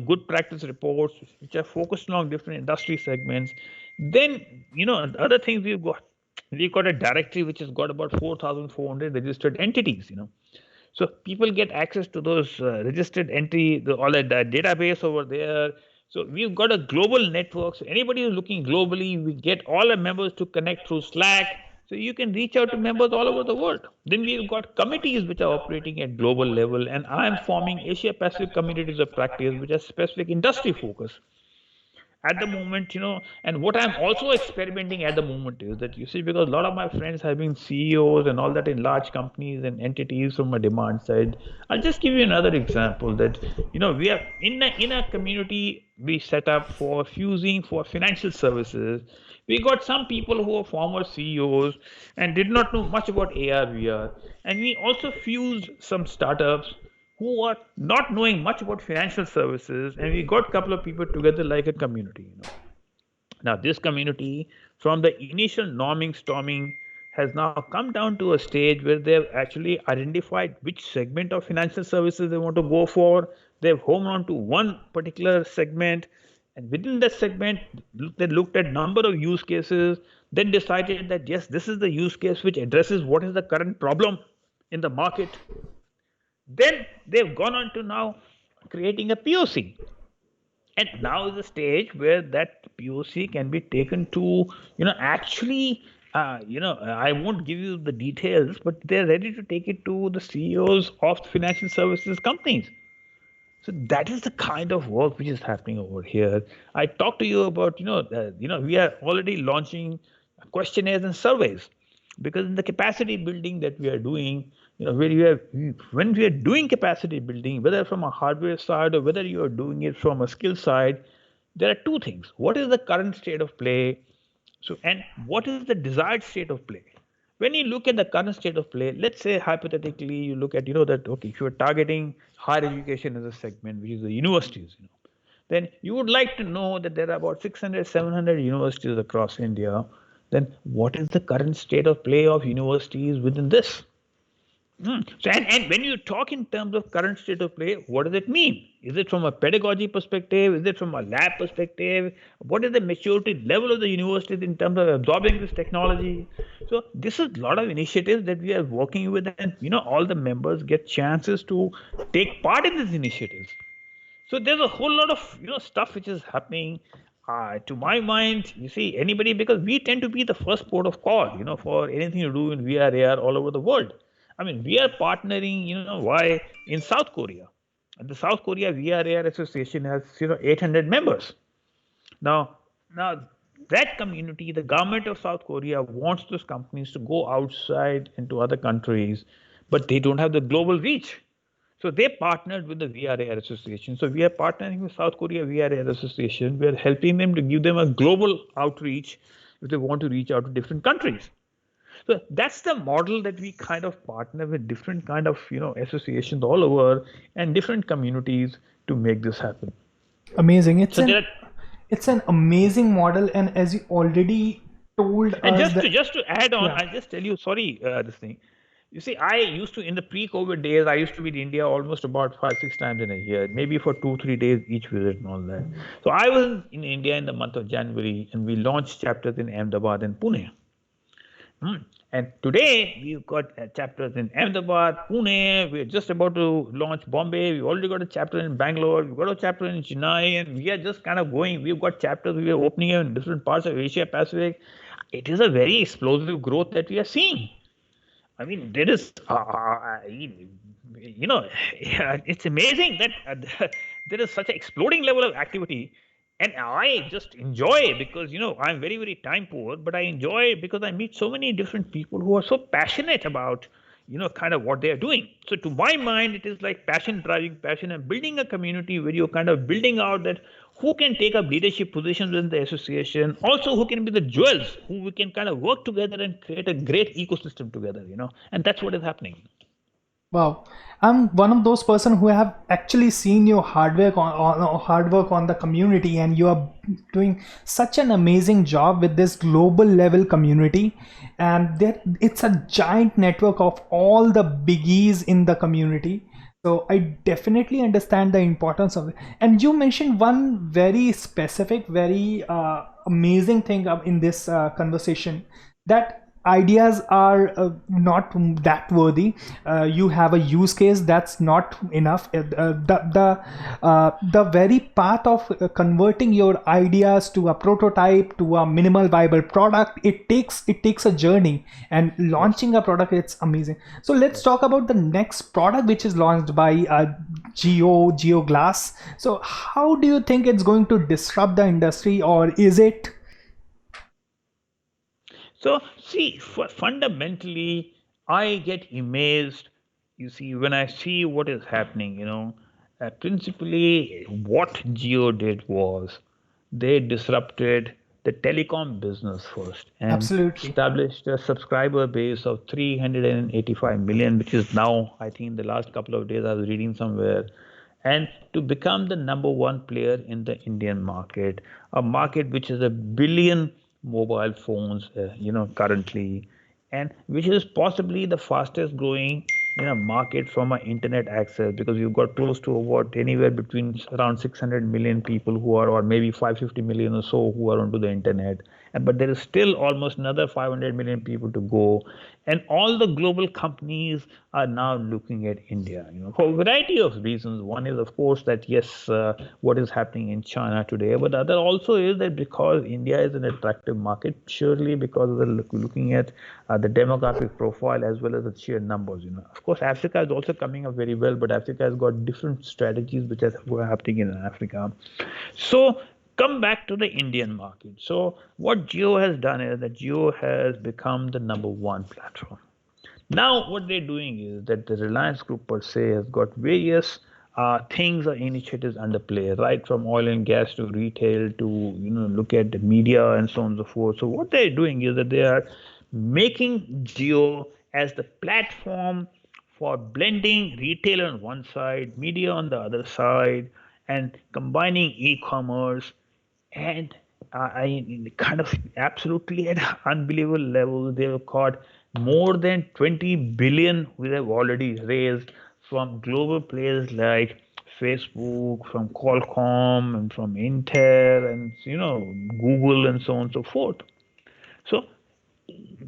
good practice reports which are focused on different industry segments. Then other things we've got a directory which has got about 4,400 registered entities. So people get access to those registered entry, all that database over there. So we've got a global network. So anybody who's looking globally, we get all our members to connect through Slack. So you can reach out to members all over the world. Then we've got committees which are operating at global level, and I'm forming Asia Pacific communities of practice, which are specific industry focus. at the moment, and what I'm also experimenting at the moment is that, you see, because a lot of my friends have been CEOs and all that in large companies and entities from a demand side. I'll just give you another example that, we are in a community we set up for fusing for financial services. We got some people who are former CEOs and did not know much about AR, VR, and we also fused some startups who are not knowing much about financial services, and we got a couple of people together like a community. Now this community, from the initial norming storming, has now come down to a stage where they've actually identified which segment of financial services they want to go for. They've homed on to one particular segment, and within that segment they looked at number of use cases, then decided that yes, this is the use case which addresses what is the current problem in the market. Then they've gone on to now creating a POC. And now is the stage where that POC can be taken to, actually, I won't give you the details, but they're ready to take it to the CEOs of financial services companies. So that is the kind of work which is happening over here. I talked to you about, we are already launching questionnaires and surveys, because in the capacity building that we are doing, where you have, when we are doing capacity building, whether from a hardware side or whether you are doing it from a skill side, there are two things. What is the current state of play? So, and what is the desired state of play? When you look at the current state of play, let's say hypothetically you look at, that, okay, if you're targeting higher education as a segment, which is the universities, then you would like to know that there are about 600, 700 universities across India. Then what is the current state of play of universities within this? So, and when you talk in terms of current state of play, what does it mean? Is it from a pedagogy perspective? Is it from a lab perspective? What is the maturity level of the universities in terms of absorbing this technology? So this is a lot of initiatives that we are working with, and all the members get chances to take part in these initiatives. So there's a whole lot of stuff which is happening. To my mind, you see, anybody, because we tend to be the first port of call, for anything to do in VR, AR all over the world. I mean, we are partnering, why in South Korea. And the South Korea VR Association has 800 members. Now that community, the government of South Korea wants those companies to go outside into other countries, but they don't have the global reach. So they partnered with the VRAR Association. So we are partnering with South Korea VRAR Association. We are helping them to give them a global outreach if they want to reach out to different countries. So that's the model that we kind of partner with different kind of associations all over and different communities to make this happen. Amazing. It's an amazing model, and as you already told and us, just to add on, yeah. I'll just tell you, sorry, this thing. You see, I used to, in the pre-COVID days, I used to be in India almost about 5-6 times in a year, maybe for 2-3 days each visit and all that. So I was in India in the month of January, and we launched chapters in Ahmedabad and Pune. And today we've got chapters in Ahmedabad, Pune. We're just about to launch Bombay. We've already got a chapter in Bangalore. We've got a chapter in Chennai, and we are just kind of going. We've got chapters we are opening in different parts of Asia Pacific. It is a very explosive growth that we are seeing. I mean, there is, it's amazing that there is such an exploding level of activity. And I just enjoy because, I'm very, very time poor, but I enjoy because I meet so many different people who are so passionate about, kind of what they are doing. So to my mind, it is like passion driving passion and building a community where you're kind of building out that who can take up leadership positions in the association, also who can be the jewels, who we can kind of work together and create a great ecosystem together, and that's what is happening. Wow, I'm one of those person who have actually seen your hard work on the community, and you are doing such an amazing job with this global level community, and it's a giant network of all the biggies in the community. So I definitely understand the importance of it. And you mentioned one very specific, very amazing thing in this conversation, that ideas are not that worthy. You have a use case, that's not enough. The very path of converting your ideas to a prototype, to a minimal viable product, it takes a journey, and launching a product, it's amazing. So let's talk about the next product which is launched by Geo Glass. So how do you think it's going to disrupt the industry, or is it? So, see, fundamentally, I get amazed. You see, when I see what is happening, principally what Geo did was they disrupted the telecom business first and Absolutely. established a subscriber base of 385 million, which is now, I think, the last couple of days I was reading somewhere, and to become the number one player in the Indian market, a market which is a billion mobile phones, currently, and which is possibly the fastest growing market from an internet access, because you've got close to about anywhere between around 600 million people who are, or maybe 550 million or so, who are onto the internet, and but there is still almost another 500 million people to go, and all the global companies are now looking at India, for a variety of reasons. One is, of course, that yes, what is happening in China today, but the other also is that because India is an attractive market, surely because of the looking at the demographic profile as well as the sheer numbers. Of course, Africa is also coming up very well, but Africa has got different strategies which are happening in Africa. So come back to the Indian market. So what Geo has done is that Geo has become the number one platform. Now, what they're doing is that the Reliance Group per se has got various things or initiatives under play, right from oil and gas to retail to look at the media and so on and so forth. So what they're doing is that they are making Geo as the platform for blending retail on one side, media on the other side, and combining e-commerce and I kind of absolutely at unbelievable levels. They've got more than 20 billion we have already raised from global players like Facebook, from Qualcomm, and from Intel, and Google, and so on and so forth. So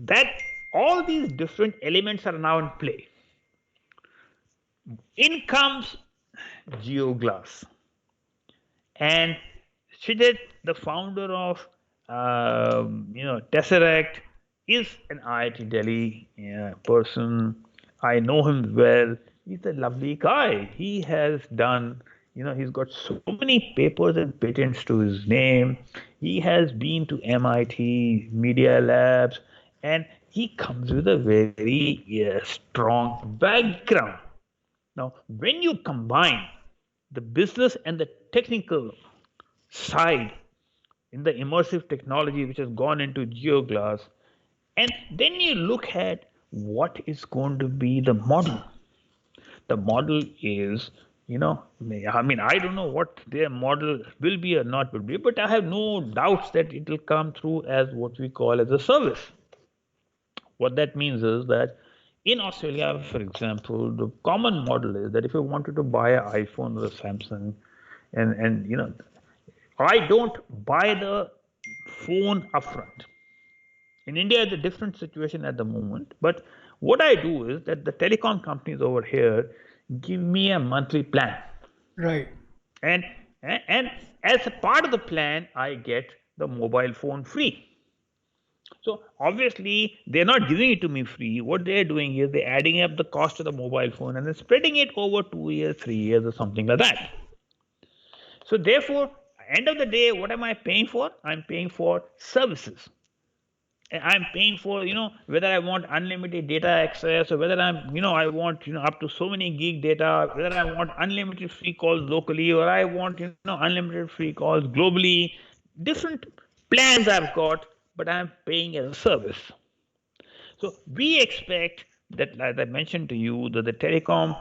that all these different elements are now in play. In comes GeoGlass. And Sridhar, the founder of Tesseract, is an IIT Delhi person. I know him well. He's a lovely guy. He has done, he's got so many papers and patents to his name. He has been to MIT Media Labs, and he comes with a very strong background. Now, when you combine the business and the technical side in the immersive technology which has gone into GeoGlass, and then you look at what is going to be the model. The model is, I mean, I don't know what their model will be or not will be, but I have no doubts that it will come through as what we call as a service. What that means is that in Australia, for example, the common model is that if you wanted to buy an iPhone or a Samsung, and I don't buy the phone upfront. In India, it's a different situation at the moment. But what I do is that the telecom companies over here give me a monthly plan, Right. and and as a part of the plan, I get the mobile phone free. So obviously, they're not giving it to me free. What they're doing is they're adding up the cost of the mobile phone and then spreading it over 2 years, 3 years, or something like that. So therefore, end of the day, what am I paying for? I'm paying for services. And I'm paying for, whether I want unlimited data access, or whether I want, up to so many gig data, whether I want unlimited free calls locally, or I want, unlimited free calls globally. Different plans I've got, but I'm paying as a service. So we expect that, as I mentioned to you, that the telecom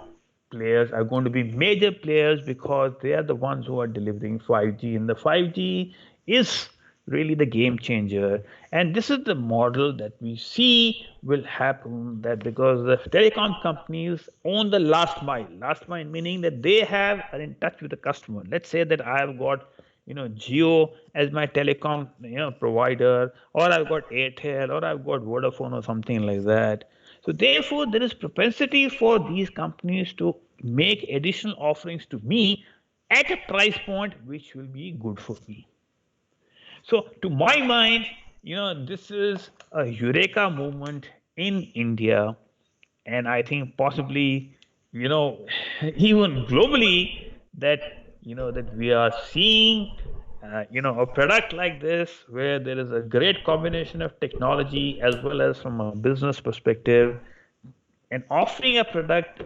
players are going to be major players because they are the ones who are delivering 5G, and the 5G is really the game changer. And this is the model that we see will happen, that because the telecom companies own the last mile meaning that they are in touch with the customer. Let's say that I have got Geo as my telecom provider, or I've got Airtel, or I've got Vodafone or something like that. So therefore, there is propensity for these companies to make additional offerings to me at a price point which will be good for me. So, to my mind, this is a eureka movement in India, and I think possibly, you know, even globally, that we are seeing, a product like this where there is a great combination of technology as well as from a business perspective, and offering a product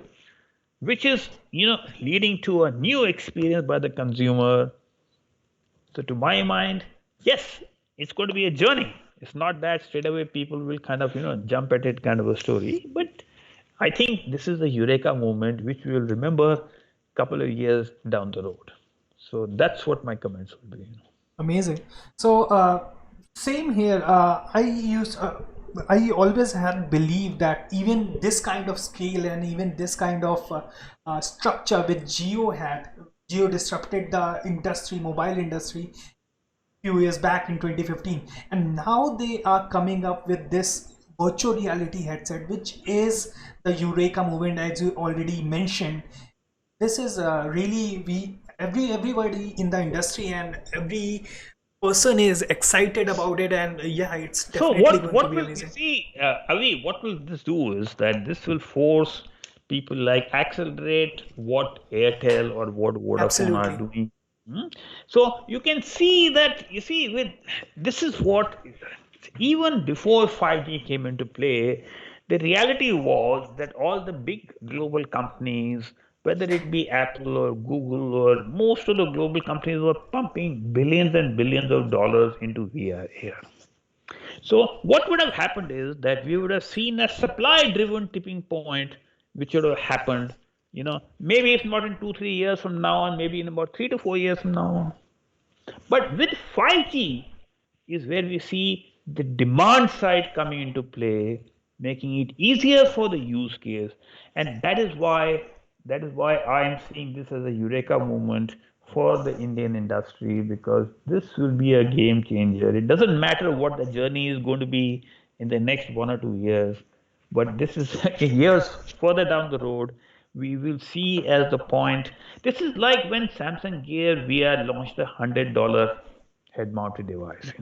which is, leading to a new experience by the consumer. So, to my mind, yes, it's going to be a journey. It's not that straight away people will kind of, jump at it kind of a story. But I think this is the Eureka movement, which we will remember a couple of years down the road. So that's what my comments will be. Amazing. So same here. I always had believed that even this kind of scale and even this kind of structure with Geo disrupted the industry, mobile industry, few years back in 2015, and now they are coming up with this virtual reality headset, which is the Eureka movement, as you already mentioned. This is really, everybody in the industry and every person is excited about it, and yeah, it's So definitely going to what be will you amazing. see, Avi? What will this do is that this will force people like accelerate what Airtel or what Vodafone are Absolutely. doing. Hmm? So you can see that with this is what even before 5G came into play, the reality was that all the big global companies, whether it be Apple or Google or most of the global companies, were pumping billions and billions of dollars into VR here. So what would have happened is that we would have seen a supply-driven tipping point, which would have happened, maybe if not in 2, 3 years from now on, maybe in about 3 to 4 years from now on. But with 5G is where we see the demand side coming into play, making it easier for the use case, and that is why I am seeing this as a eureka moment for the Indian industry, because this will be a game changer. It doesn't matter what the journey is going to be in the next 1 or 2 years, but this is years further down the road. We will see as the point. This is like when Samsung Gear VR launched the $100 head mounted device,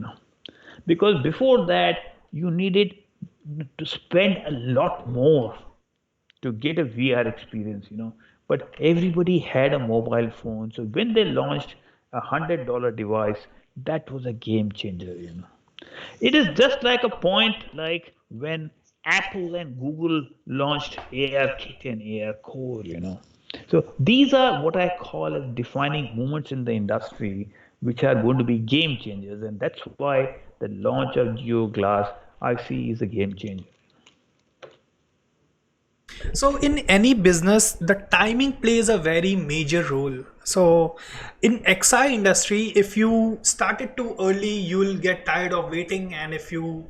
because before that you needed to spend a lot more to get a VR experience. But everybody had a mobile phone. So when they launched a $100 device, that was a game changer. It is just like a point like when Apple and Google launched AR Kit and AR Core. So these are what I call as defining moments in the industry, which are going to be game changers. And that's why the launch of Geo Glass I see is a game changer. So in any business, the timing plays a very major role. So in XI industry, if you started too early, you will get tired of waiting, and if you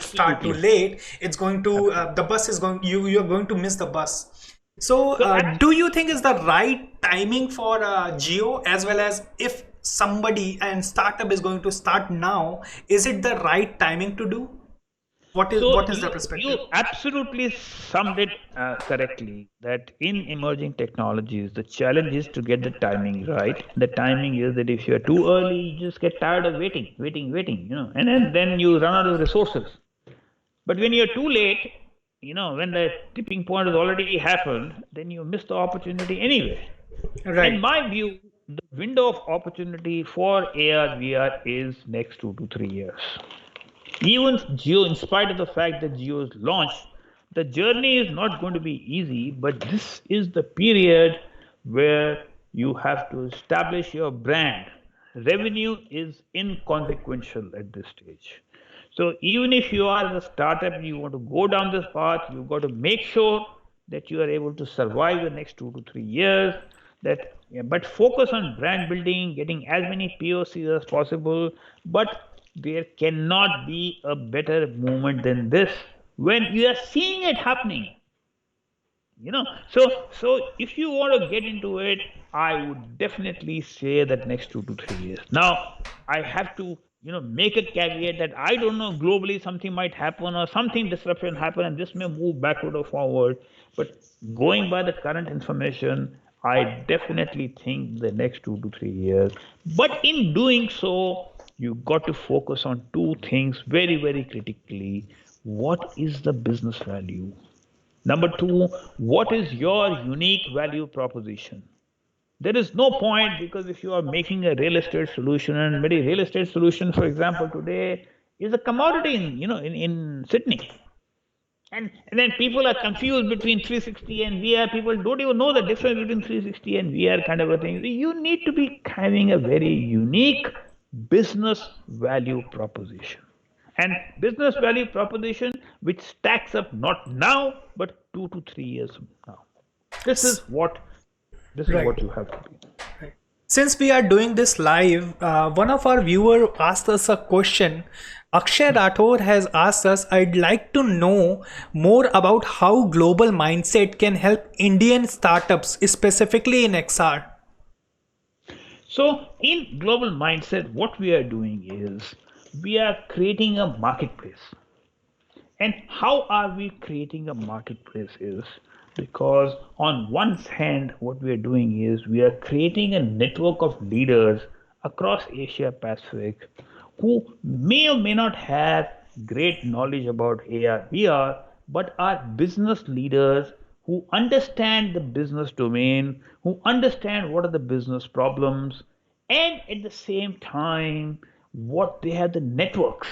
start too Absolutely. late, it's going to the Absolutely. bus is going you're going to miss the bus. So So do you think is the right timing for Geo, as well as if somebody and startup is going to start now, is it the right timing to do? So What is the you perspective? absolutely summed it correctly. That in emerging technologies, the challenge is to get the timing right. The timing is that if you're too early, you just get tired of waiting, waiting, waiting. And then you run out of resources. But when you're too late, when the tipping point has already happened, then you miss the opportunity anyway. In Right. my view, the window of opportunity for AR VR is next 2 to 3 years. Even Geo, in spite of the fact that Geo is launched, the journey is not going to be easy, but this is the period where you have to establish your brand. Revenue is inconsequential at this stage. So even if you are a startup and you want to go down this path, you've got to make sure that you are able to survive the next 2 to 3 years. That, yeah, but focus on brand building, getting as many POCs as possible. But there cannot be a better moment than this when you are seeing it happening. So if you want to get into it, I would definitely say that next 2 to 3 years. Now I have to make a caveat that I don't know, globally something might happen or something disruption happen and this may move backward or forward, but going by the current information, I definitely think the next 2 to 3 years. But in doing so, you got to focus on two things very, very critically. What is the business value? Number two, what is your unique value proposition? There is no point, because if you are making a real estate solution, and many real estate solutions, for example, today is a commodity in Sydney. And then people are confused between 360 and VR. People don't even know the difference between 360 and VR kind of a thing. You need to be having a very unique business value proposition. And business value proposition which stacks up not now, but 2 to 3 years from now. This is what Right. you have to be. Since we are doing this live, one of our viewer asked us a question. Akshay Rathore has asked us, I'd like to know more about how global mindset can help Indian startups, specifically in XR. So, in global mindset, what we are doing is we are creating a marketplace. And how are we creating a marketplace is because on one hand, what we are doing is we are creating a network of leaders across Asia Pacific who may or may not have great knowledge about AR, VR, but are business leaders who understand the business domain, who understand what are the business problems, and at the same time, what they have the networks.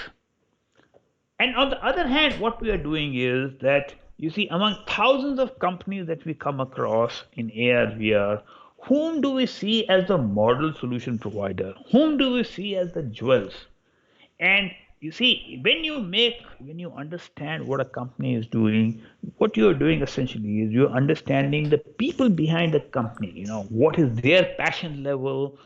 And on the other hand, what we are doing is that you see, among thousands of companies that we come across in AR, VR, whom do we see as the model solution provider? Whom do we see as the jewels? And you see, when you understand what a company is doing, what you're doing essentially is you're understanding the people behind the company. What is their passion level?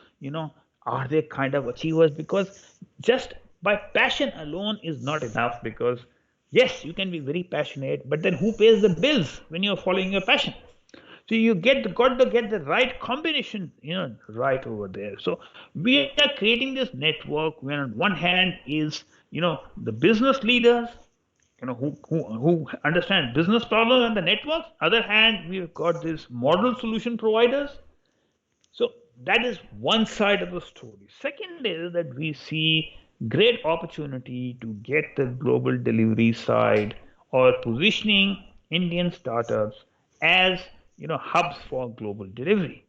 Are they kind of achievers? Because just by passion alone is not enough. Because yes, you can be very passionate, but then who pays the bills when you're following your passion? So you got to get the right combination, right over there. So we are creating this network where on one hand is the business leaders, who understand business problems and the networks. Other hand, we've got these model solution providers. So that is one side of the story. Second is that we see great opportunity to get the global delivery side or positioning Indian startups as hubs for global delivery.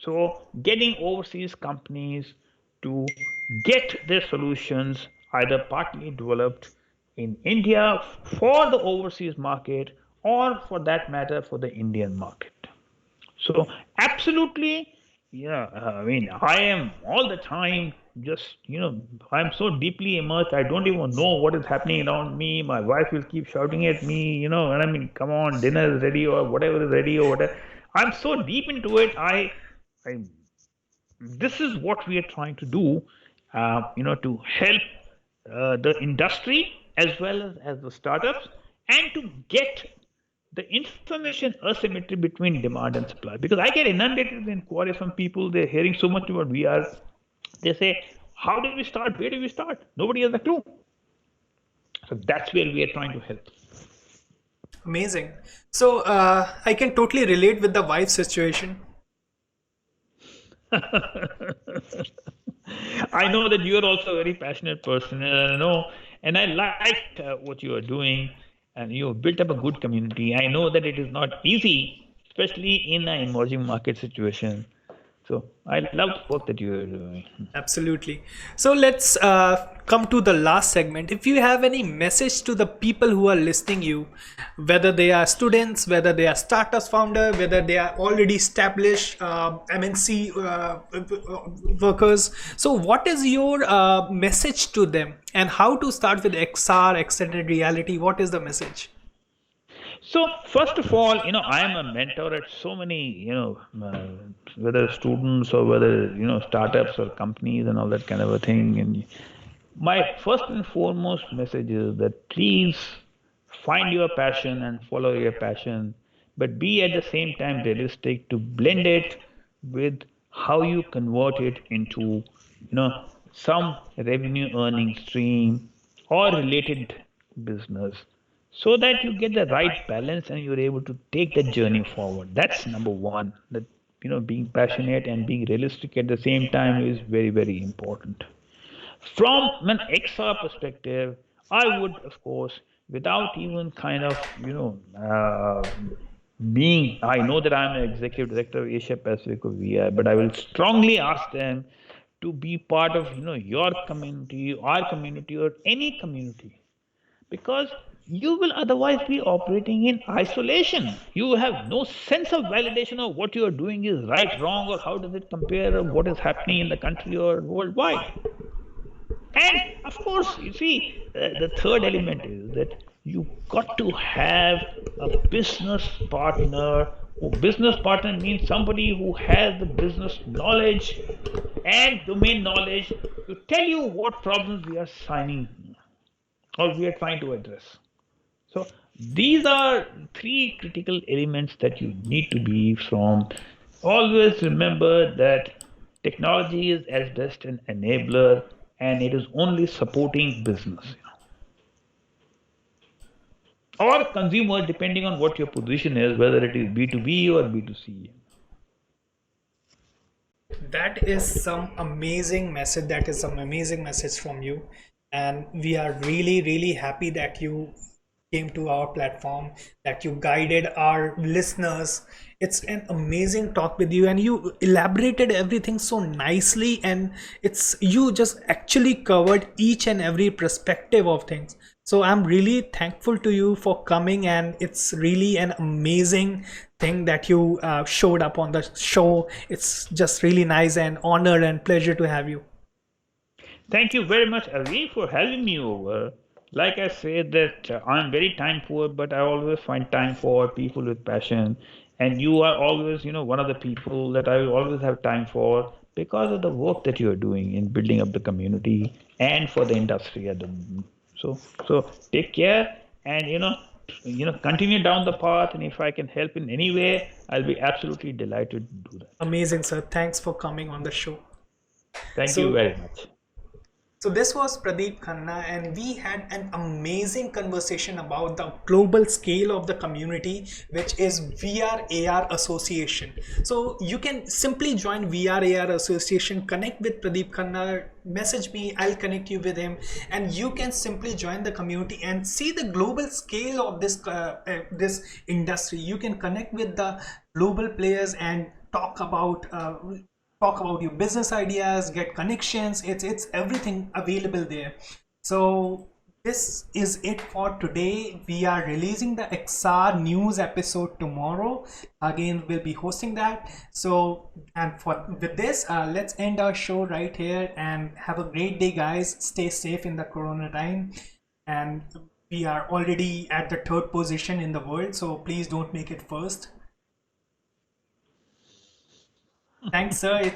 So getting overseas companies to get their solutions either partly developed in India for the overseas market, or for that matter for the Indian market. So absolutely, yeah. I mean, I am all the time just I'm so deeply immersed. I don't even know what is happening around me. My wife will keep shouting at me, and I mean, come on, dinner is ready or whatever is ready or whatever. I'm so deep into it. I This is what we are trying to do, to help the industry as well as the startups, and to get the information asymmetry between demand and supply. Because I get inundated with inquiries from people, they're hearing so much about VR. They say, how do we start? Where do we start? Nobody has a clue. So that's where we are trying to help. Amazing. So I can totally relate with the wife situation. I know that you are also a very passionate person, and I know, and I like what you are doing, and you have built up a good community. I know that it is not easy, especially in an emerging market situation. So I love the work that you are doing. Absolutely. So let's come to the last segment. If you have any message to the people who are listening you, whether they are students, whether they are startups founder, whether they are already established MNC workers. So what is your message to them, and how to start with XR, extended reality? What is the message? So first of all, I am a mentor at so many, whether students or whether startups or companies and all that kind of a thing. And my first and foremost message is that please find your passion and follow your passion, but be at the same time realistic to blend it with how you convert it into, some revenue earning stream or related business, so that you get the right balance and you're able to take the journey forward. That's number one. That, being passionate and being realistic at the same time is very, very important. From an XR perspective, I would, of course, without even kind of, I know that I'm an executive director of Asia Pacific of VI, but I will strongly ask them to be part of, your community, our community, or any community, because you will otherwise be operating in isolation. You have no sense of validation of what you are doing is right, wrong, or how does it compare, or what is happening in the country or worldwide. And of course, you see, the third element is that you got to have a business partner. Business partner means somebody who has the business knowledge and domain knowledge to tell you what problems we are signing or we are trying to address. So these are three critical elements that you need to be from. Always remember that technology is as best an enabler and it is only supporting business, or consumer, depending on what your position is, whether it is B2B or B2C. That is some amazing message. That is some amazing message from you. And we are really, really happy that you came to our platform, that you guided our listeners. It's an amazing talk with you, and you elaborated everything so nicely, and it's you just actually covered each and every perspective of things. So I'm really thankful to you for coming, and it's really an amazing thing that you showed up on the show. It's just really nice and honor and pleasure to have you. Thank you very much, Avi, for having me over. Like I said, that I'm very time poor, but I always find time for people with passion. And you are always, one of the people that I will always have time for because of the work that you are doing in building up the community and for the industry at the moment. So take care and continue down the path. And if I can help in any way, I'll be absolutely delighted to do that. Amazing, sir. Thanks for coming on the show. Thank you very much. So this was Pradeep Khanna, and we had an amazing conversation about the global scale of the community, which is VRAR Association. So you can simply join VRAR Association, connect with Pradeep Khanna, message me, I'll connect you with him, and you can simply join the community and see the global scale of this industry. You can connect with the global players and talk about your business ideas, get connections. It's everything available there. So this is it for today. We are releasing the XR news episode tomorrow. Again, we'll be hosting that. So, and with this, let's end our show right here and have a great day, guys. Stay safe in the corona time, and we are already at the third position in the world, so please don't make it first. Thanks, sir.